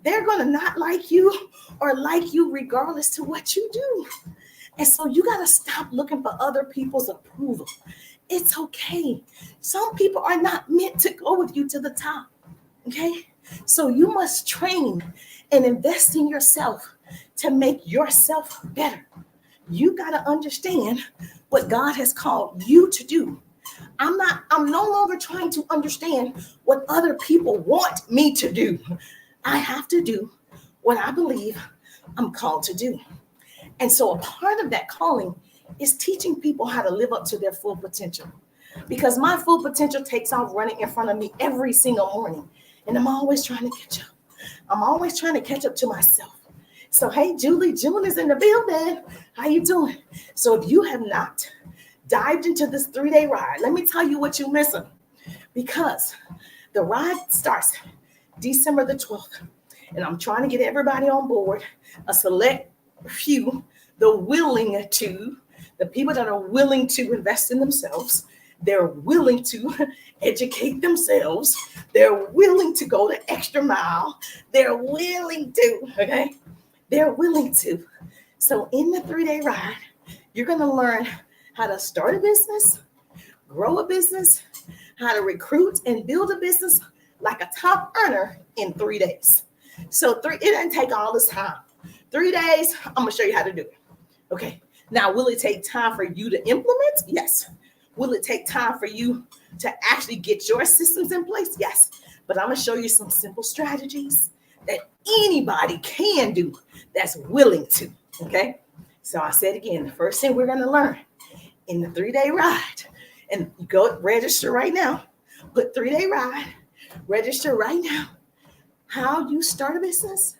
They're going to not like you or like you regardless to what you do. And so you got to stop looking for other people's approval. It's okay. Some people are not meant to go with you to the top. Okay? So you must train and invest in yourself to make yourself better. You got to understand what God has called you to do. I'm no longer trying to understand what other people want me to do. I have to do what I believe I'm called to do. And so a part of that calling is teaching people how to live up to their full potential. Because my full potential takes off running in front of me every single morning. And I'm always trying to catch up. I'm always trying to catch up to myself. So, hey, Julie, June is in the building. How you doing? So if you have not dived into this 3-day ride, let me tell you what you're missing. Because the ride starts December the 12th. And I'm trying to get everybody on board, a select few, the people that are willing to invest in themselves. They're willing to educate themselves. They're willing to go the extra mile. They're willing to, okay? They're willing to. So in the 3-day ride, you're going to learn how to start a business, grow a business, how to recruit and build a business like a top earner in 3 days. So it doesn't take all this time. 3 days, I'm going to show you how to do it. Okay. Now, will it take time for you to implement? Yes. Will it take time for you to actually get your systems in place? Yes. But I'm going to show you some simple strategies that anybody can do that's willing to. Okay. So I said again, the first thing we're going to learn in the 3-day ride, and go register right now, put 3-day ride, register right now, how you start a business,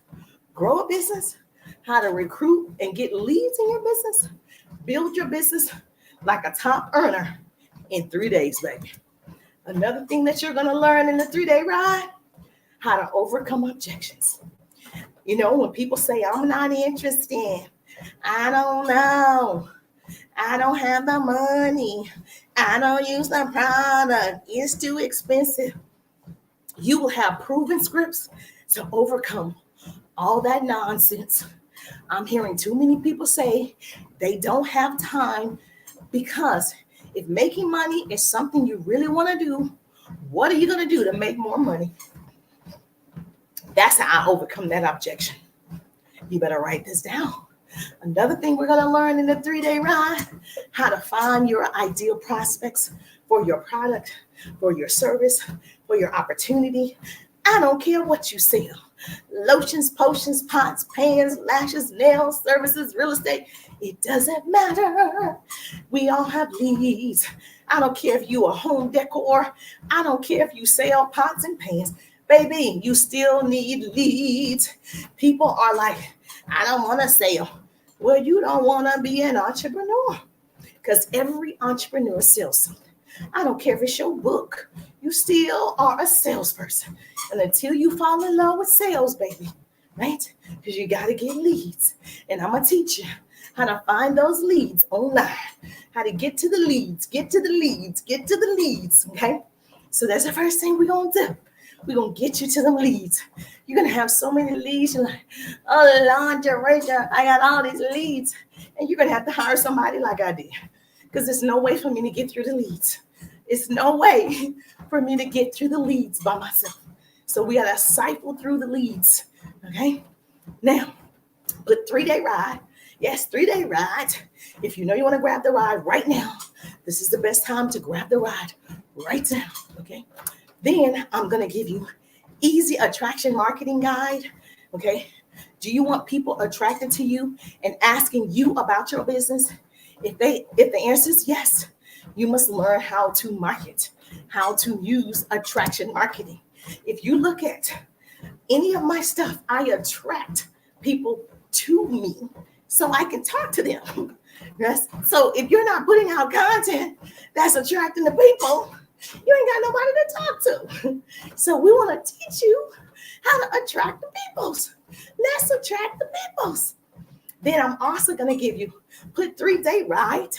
grow a business, how to recruit and get leads in your business, build your business like a top earner in 3 days, baby. Another thing that you're going to learn in the 3-day ride, how to overcome objections. You know, when people say, I'm not interested, I don't know, I don't have the money, I don't use the product, it's too expensive. You will have proven scripts to overcome all that nonsense. I'm hearing too many people say they don't have time, because if making money is something you really want to do, what are you going to do to make more money? That's how I overcome that objection. You better write this down. Another thing we're going to learn in the 3-day ride, how to find your ideal prospects for your product, for your service, for your opportunity. I don't care what you sell. Lotions, potions, pots, pans, lashes, nails, services, real estate. It doesn't matter. We all have leads. I don't care if you are home decor. I don't care if you sell pots and pans. Baby, you still need leads. People are like, I don't want to sell. Well, you don't want to be an entrepreneur, because every entrepreneur sells something. I don't care if it's your book. You still are a salesperson. And until you fall in love with sales, baby, right? Because you got to get leads. And I'm going to teach you how to find those leads online, how to get to the leads, get to the leads, get to the leads, okay? So that's the first thing we're going to do. We're going to get you to them leads. You're going to have so many leads. You're like, oh, Lord, Rachel, I got all these leads. And you're going to have to hire somebody like I did, because there's no way for me to get through the leads. It's no way for me to get through the leads by myself. So we got to siphon through the leads, okay? Now, put 3-day ride. Yes, 3-day ride. If you know you want to grab the ride right now, this is the best time to grab the ride right now, okay? Then I'm going to give you easy attraction marketing guide, okay? Do you want people attracted to you and asking you about your business? If the answer is yes, you must learn how to market, how to use attraction marketing. If you look at any of my stuff, I attract people to me so I can talk to them. Yes. So if you're not putting out content that's attracting the people, you ain't got nobody to talk to. So we want to teach you how to attract the peoples. Let's attract the peoples. Then I'm also going to give you, put 3-day ride.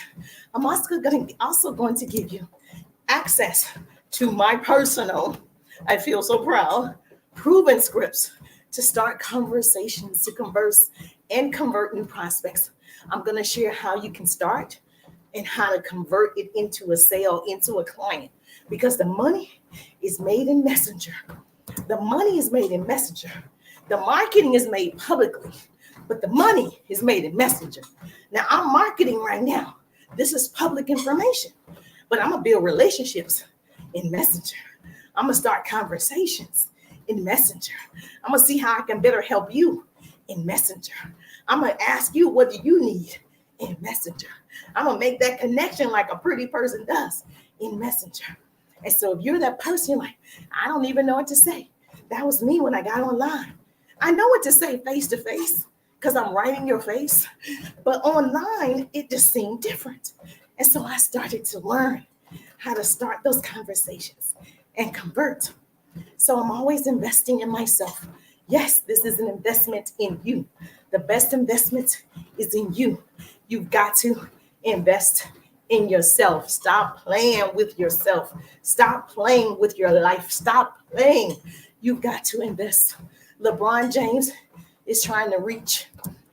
I'm also going to give you access to my personal, I feel so proud, proven scripts to start conversations, to converse and convert new prospects. I'm going to share how you can start and how to convert it into a sale, into a client, because the money is made in Messenger. The money is made in Messenger. The marketing is made publicly, but the money is made in Messenger. Now I'm marketing right now. This is public information, but I'm going to build relationships in Messenger. I'm going to start conversations in Messenger. I'm going to see how I can better help you in Messenger. I'm going to ask you, what do you need in Messenger? I'm going to make that connection like a pretty person does in Messenger. And so if you're that person, you're like, I don't even know what to say. That was me when I got online. I know what to say face to face because I'm right in your face. But online, it just seemed different. And so I started to learn how to start those conversations and convert. So I'm always investing in myself. Yes, this is an investment in you. The best investment is in you. You've got to invest in yourself. Stop playing with yourself. Stop playing with your life. Stop playing. You've got to invest. LeBron James is trying to reach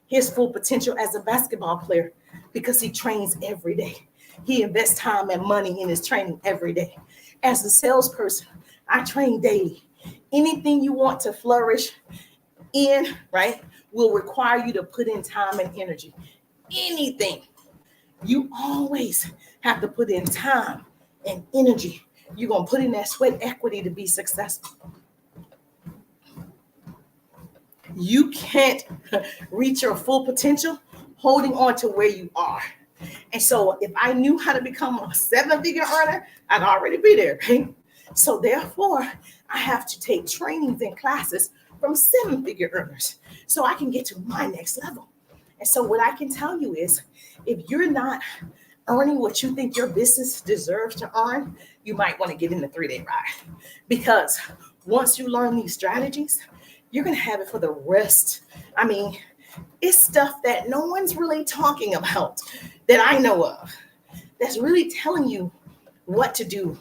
his full potential as a basketball player because he trains every day. He invests time and money in his training every day. As a salesperson, I train daily. Anything you want to flourish in, right, will require you to put in time and energy. Anything. You always have to put in time and energy. You're going to put in that sweat equity to be successful. You can't reach your full potential holding on to where you are. And so if I knew how to become a 7-figure earner, I'd already be there, right? So therefore, I have to take trainings and classes from 7-figure earners so I can get to my next level. And so what I can tell you is, if you're not earning what you think your business deserves to earn, you might want to get in the 3-day ride. Because once you learn these strategies, you're going to have it for the rest. I mean, it's stuff that no one's really talking about that I know of that's really telling you what to do.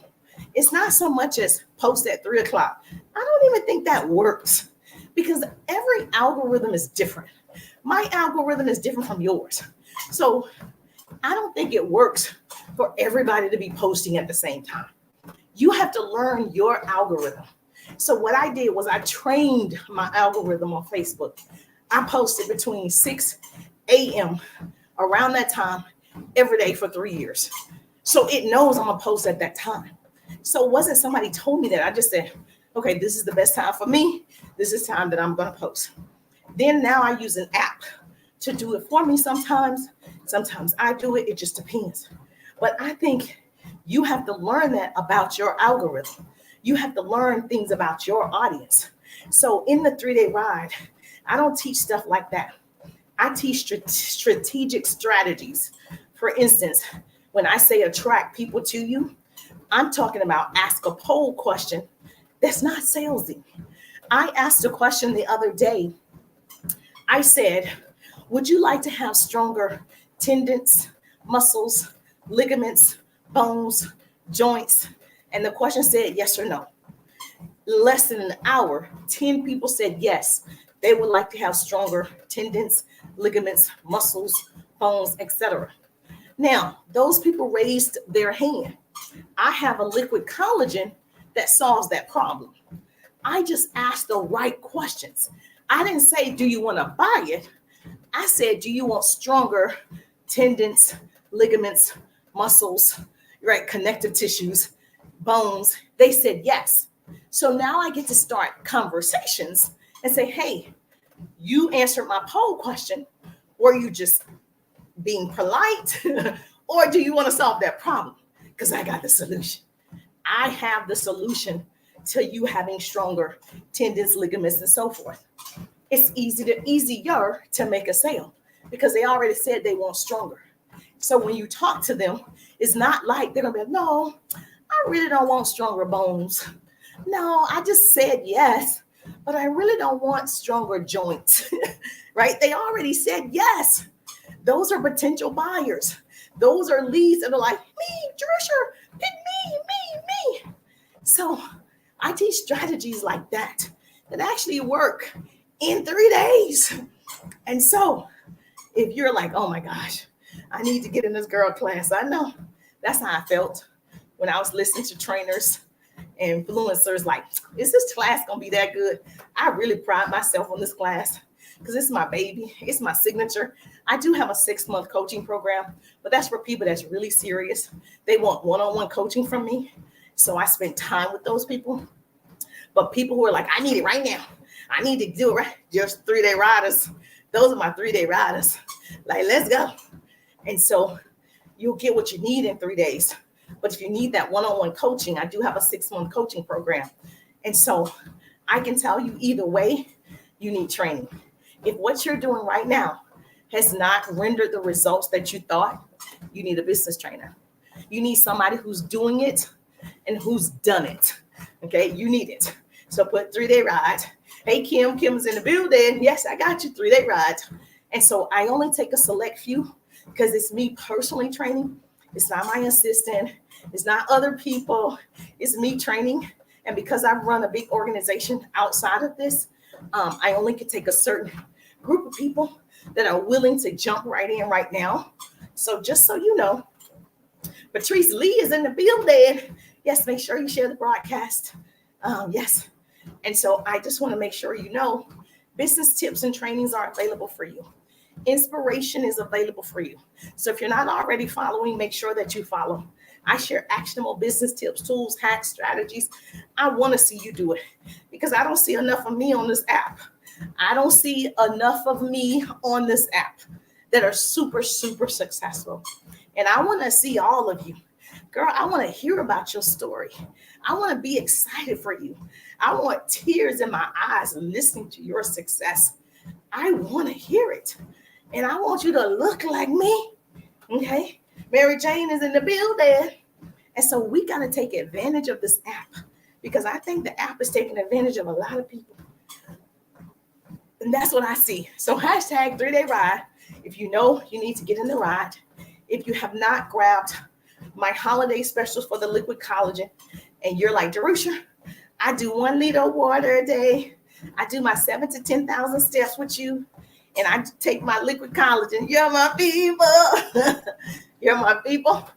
It's not so much as post at 3 o'clock. I don't even think that works because every algorithm is different. My algorithm is different from yours. So I don't think it works for everybody to be posting at the same time. You have to learn your algorithm. So what I did was I trained my algorithm on Facebook. I posted between 6 a.m. around that time every day for 3 years. So it knows I'm going to post at that time. So it wasn't somebody told me that. I just said, okay, this is the best time for me. This is time that I'm going to post. Then now I use an app to do it for me sometimes. Sometimes I do it. It just depends. But I think you have to learn that about your algorithm. You have to learn things about your audience. So in the 3-day ride, I don't teach stuff like that. I teach strategic strategies. For instance, when I say attract people to you, I'm talking about ask a poll question that's not salesy. I asked a question the other day. I said, would you like to have stronger tendons, muscles, ligaments, bones, joints? And the question said yes or no. Less than an hour, 10 people said yes. They would like to have stronger tendons, ligaments, muscles, bones, etc. Now, those people raised their hand. I have a liquid collagen that solves that problem. I just asked the right questions. I didn't say, do you want to buy it? I said, do you want stronger tendons, ligaments, muscles, right, connective tissues, bones? They said yes. So now I get to start conversations and say, hey, you answered my poll question. Were you just being polite? Or do you want to solve that problem? Because I got the solution. I have the solution to you having stronger tendons, ligaments, and so forth. It's easier to make a sale because they already said they want stronger. So when you talk to them, it's not like they're going to be like, no, I really don't want stronger bones. No, I just said yes, but I really don't want stronger joints, right? They already said yes. Those are potential buyers. Those are leads that are like, me, Jerusha, pick me. So I teach strategies like that actually work in 3 days. And so if you're like, oh my gosh, I need to get in this girl class. I know that's how I felt when I was listening to trainers and influencers like, is this class going to be that good? I really pride myself on this class because it's my baby. It's my signature. I do have a 6-month coaching program, but that's for people that's really serious. They want one-on-one coaching from me. So I spend time with those people. But people who are like, I need it right now. I need to do it right. Just 3-day riders. Those are my 3-day riders. Like, let's go. And so you'll get what you need in 3 days. But if you need that one-on-one coaching, I do have a 6-month coaching program. And so I can tell you either way, you need training. If what you're doing right now has not rendered the results that you thought, you need a business trainer. You need somebody who's doing it and who's done it. Okay, you need it. So put 3-day ride. Hey, Kim's in the building. Yes, I got you, 3-day ride. And so I only take a select few because it's me personally training. It's not my assistant. It's not other people. It's me training. And because I run a big organization outside of this, I only can take a certain group of people that are willing to jump right in right now. So just so you know, Patrice Lee is in the building. Yes, make sure you share the broadcast. Yes. And so I just want to make sure you know business tips and trainings are available for you. Inspiration is available for you. So if you're not already following, make sure that you follow. I share actionable business tips, tools, hacks, strategies. I want to see you do it because I don't see enough of me on this app. I don't see enough of me on this app that are super, super successful. And I want to see all of you. Girl, I want to hear about your story. I want to be excited for you. I want tears in my eyes listening to your success. I want to hear it. And I want you to look like me. Okay? Mary Jane is in the building. And so we got to take advantage of this app because I think the app is taking advantage of a lot of people. And that's what I see. So hashtag 3-day ride. If you know you need to get in the ride. If you have not grabbed my holiday specials for the liquid collagen and you're like, Jerusha, I do 1 liter of water a day. I do my 7,000 to 10,000 steps with you. And I take my liquid collagen. You're my people. You're my people.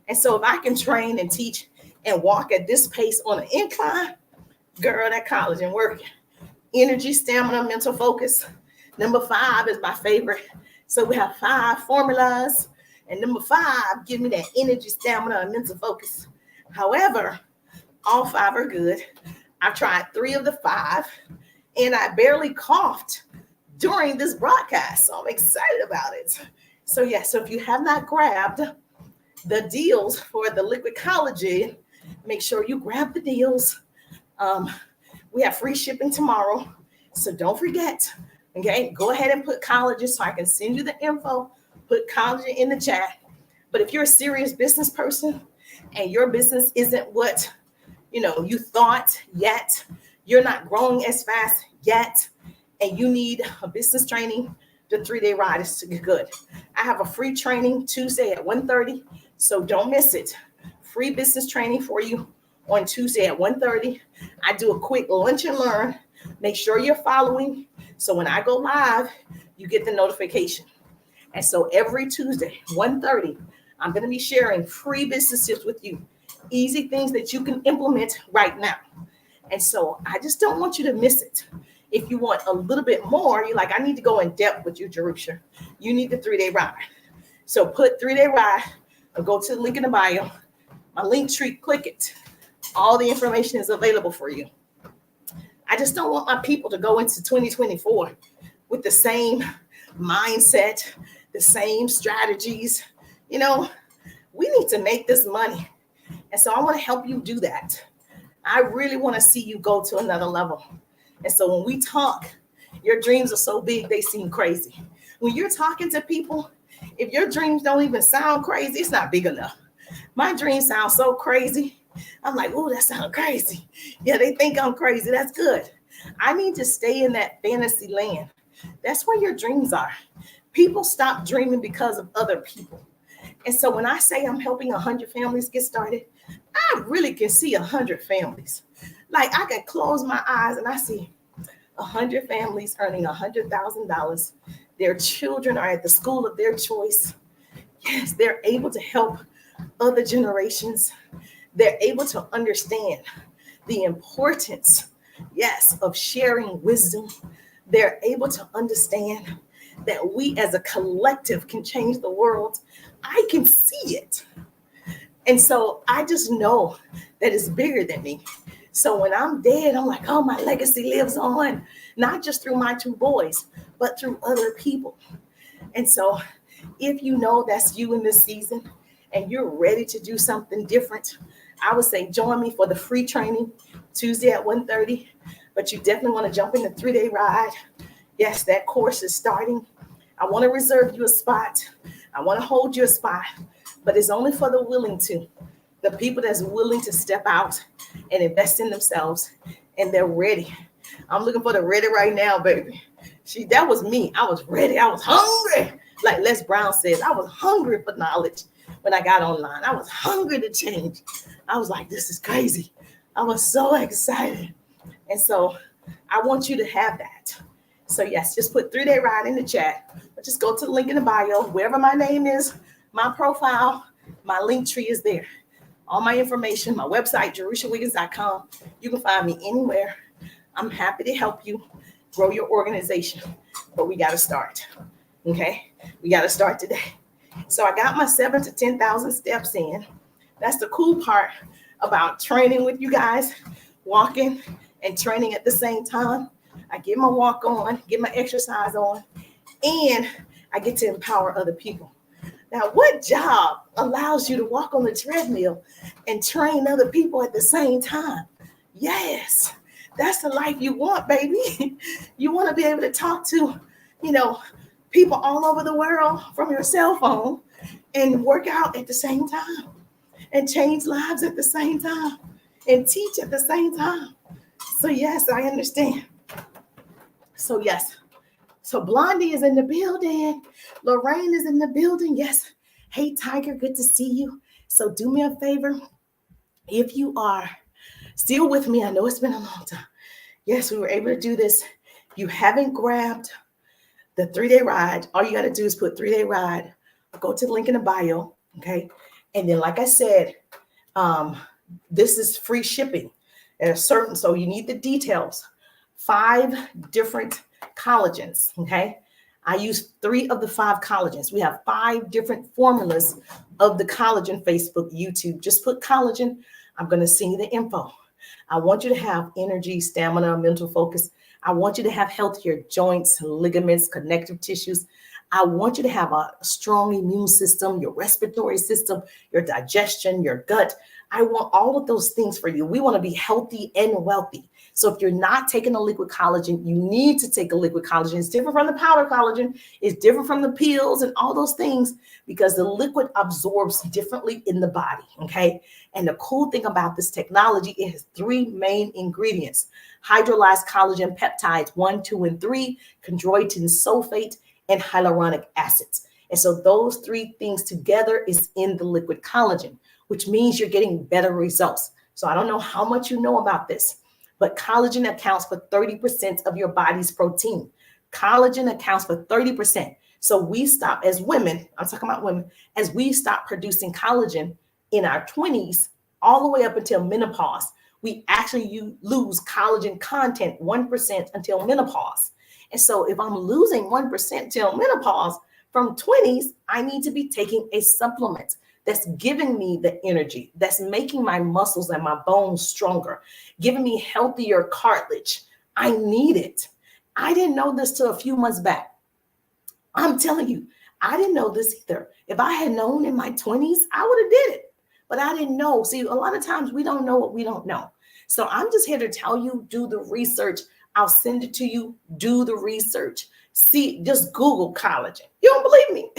And so if I can train and teach and walk at this pace on an incline, girl, that collagen working. Energy, stamina, mental focus. Number 5 is my favorite. So we have 5 formulas. And number 5, give me that energy, stamina, and mental focus. However, all 5 are good. I've tried 3 of the 5, and I barely coughed during this broadcast. So I'm excited about it. So yeah, so if you have not grabbed the deals for the liquid collagen, make sure you grab the deals. We have free shipping tomorrow. So don't forget, okay? Go ahead and put collagen so I can send you the info. Put collagen in the chat. But if you're a serious business person and your business isn't what you thought yet, you're not growing as fast yet, and you need a business training, the 3-day ride is good. I have a free training Tuesday at 1:30, so don't miss it. Free business training for you on Tuesday at 1:30. I do a quick lunch and learn. Make sure you're following, so when I go live, you get the notification. And so every Tuesday, 1:30, I'm going to be sharing free business tips with you. Easy things that you can implement right now. And so I just don't want you to miss it. If you want a little bit more, you're like, I need to go in depth with you, Jerusha. You need the 3-day ride. So put 3-day ride or go to the link in the bio. My link tree, click it. All the information is available for you. I just don't want my people to go into 2024 with the same mindset, the same strategies. We need to make this money. And so I want to help you do that. I really want to see you go to another level. And so when we talk, your dreams are so big, they seem crazy. When you're talking to people, if your dreams don't even sound crazy, it's not big enough. My dreams sound so crazy. I'm like, oh, that sounds crazy. Yeah, they think I'm crazy. That's good. I need to stay in that fantasy land. That's where your dreams are. People stop dreaming because of other people. And so when I say I'm helping 100 families get started, I really can see 100 families. Like I can close my eyes and I see 100 families earning $100,000. Their children are at the school of their choice. Yes, they're able to help other generations. They're able to understand the importance, yes, of sharing wisdom. They're able to understand that we as a collective can change the world. I can see it. And so I just know that it's bigger than me. So when I'm dead, I'm like, oh, my legacy lives on, not just through my 2 boys, but through other people. And so if you know that's you in this season and you're ready to do something different, I would say join me for the free training Tuesday at 1:30. But you definitely want to jump in the 3-day ride. Yes, that course is starting. I want to reserve you a spot. I want to hold you a spot, but it's only for the willing to, the people that's willing to step out and invest in themselves, and they're ready. I'm looking for the ready right now, baby. That was me. I was ready. I was hungry. Like Les Brown says, I was hungry for knowledge when I got online. I was hungry to change. I was like, this is crazy. I was so excited. And so I want you to have that. So yes, just put 3-day ride in the chat. Or just go to the link in the bio. Wherever my name is, my profile, my link tree is there. All my information, my website, JerushaWiggins.com. You can find me anywhere. I'm happy to help you grow your organization. But we got to start. Okay? We got to start today. So I got my 7,000 to 10,000 steps in. That's the cool part about training with you guys, walking and training at the same time. I get my walk on, get my exercise on, and I get to empower other people. Now, what job allows you to walk on the treadmill and train other people at the same time? Yes, that's the life you want, baby. You want to be able to talk to, people all over the world from your cell phone and work out at the same time and change lives at the same time and teach at the same time. So yes, I understand. So yes. So Blondie is in the building. Lorraine is in the building. Yes. Hey, Tiger, good to see you. So do me a favor. If you are still with me, I know it's been a long time. Yes, we were able to do this. If you haven't grabbed the 3-day ride, all you got to do is put 3-day ride. Go to the link in the bio. Okay. And then, like I said, this is free shipping at a certain, so you need the details. 5 different collagens. Okay. I use 3 of the 5 collagens. We have 5 different formulas of the collagen. Facebook, YouTube, just put collagen. I'm going to send you the info. I want you to have energy, stamina, mental focus. I want you to have healthier joints, ligaments, connective tissues. I want you to have a strong immune system, your respiratory system, your digestion, your gut. I want all of those things for you. We want to be healthy and wealthy. So if you're not taking a liquid collagen, you need to take a liquid collagen. It's different from the powder collagen. It's different from the pills and all those things because the liquid absorbs differently in the body, okay? And the cool thing about this technology, it has 3 main ingredients: hydrolyzed collagen peptides 1, 2, and 3, chondroitin sulfate, and hyaluronic acids. And so those 3 things together is in the liquid collagen, which means you're getting better results. So I don't know how much you know about this, but collagen accounts for 30% of your body's protein. Collagen accounts for 30%. So we stop, as women, I'm talking about women, as we stop producing collagen in our 20s all the way up until menopause, we actually lose collagen content 1% until menopause. And so if I'm losing 1% till menopause, from 20s, I need to be taking a supplement that's giving me the energy, that's making my muscles and my bones stronger, giving me healthier cartilage. I need it. I didn't know this till a few months back. I'm telling you, I didn't know this either. If I had known in my 20s, I would have did it. But I didn't know. See, a lot of times we don't know what we don't know. So I'm just here to tell you, do the research. I'll send it to you. Do the research. See, just Google collagen. You don't believe me,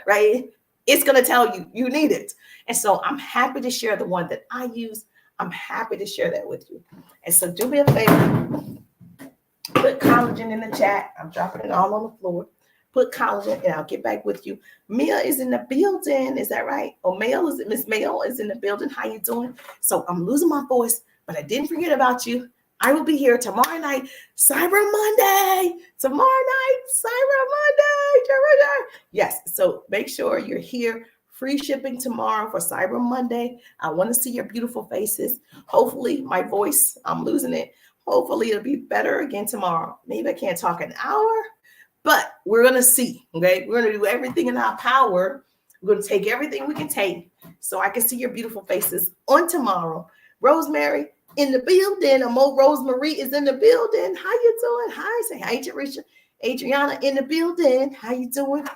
right? It's going to tell you you need it. And so I'm happy to share the one that I use. I'm happy to share that with you. And so do me a favor. Put collagen in the chat. I'm dropping it all on the floor. Put collagen and I'll get back with you. Mia is in the building. Is that right? Or Miss Mail is in the building. How you doing? So I'm losing my voice, but I didn't forget about you. I will be here tomorrow night, Cyber Monday. Tomorrow night, Cyber Monday. Yes, so make sure you're here. Free shipping tomorrow for Cyber Monday. I want to see your beautiful faces. Hopefully, my voice, I'm losing it. Hopefully, it'll be better again tomorrow. Maybe I can't talk an hour, but we're going to see, okay? We're going to do everything in our power. We're going to take everything we can take so I can see your beautiful faces on tomorrow. Rosemary in the building. Mo Rosemary is in the building. How you doing? Hi, say hi, Teresa. Adriana in the building. How you doing?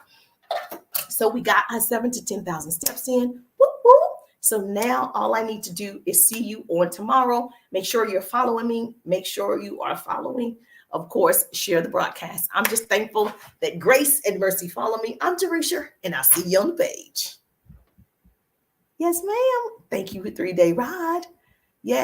So we got our 7,000 to 10,000 steps in. Whoop, whoop. So now all I need to do is see you on tomorrow. Make sure you're following me. Make sure you are following. Of course, share the broadcast. I'm just thankful that Grace and Mercy follow me. I'm Teresa, and I'll see you on the page. Yes, ma'am. Thank you for 3-day ride. Yes.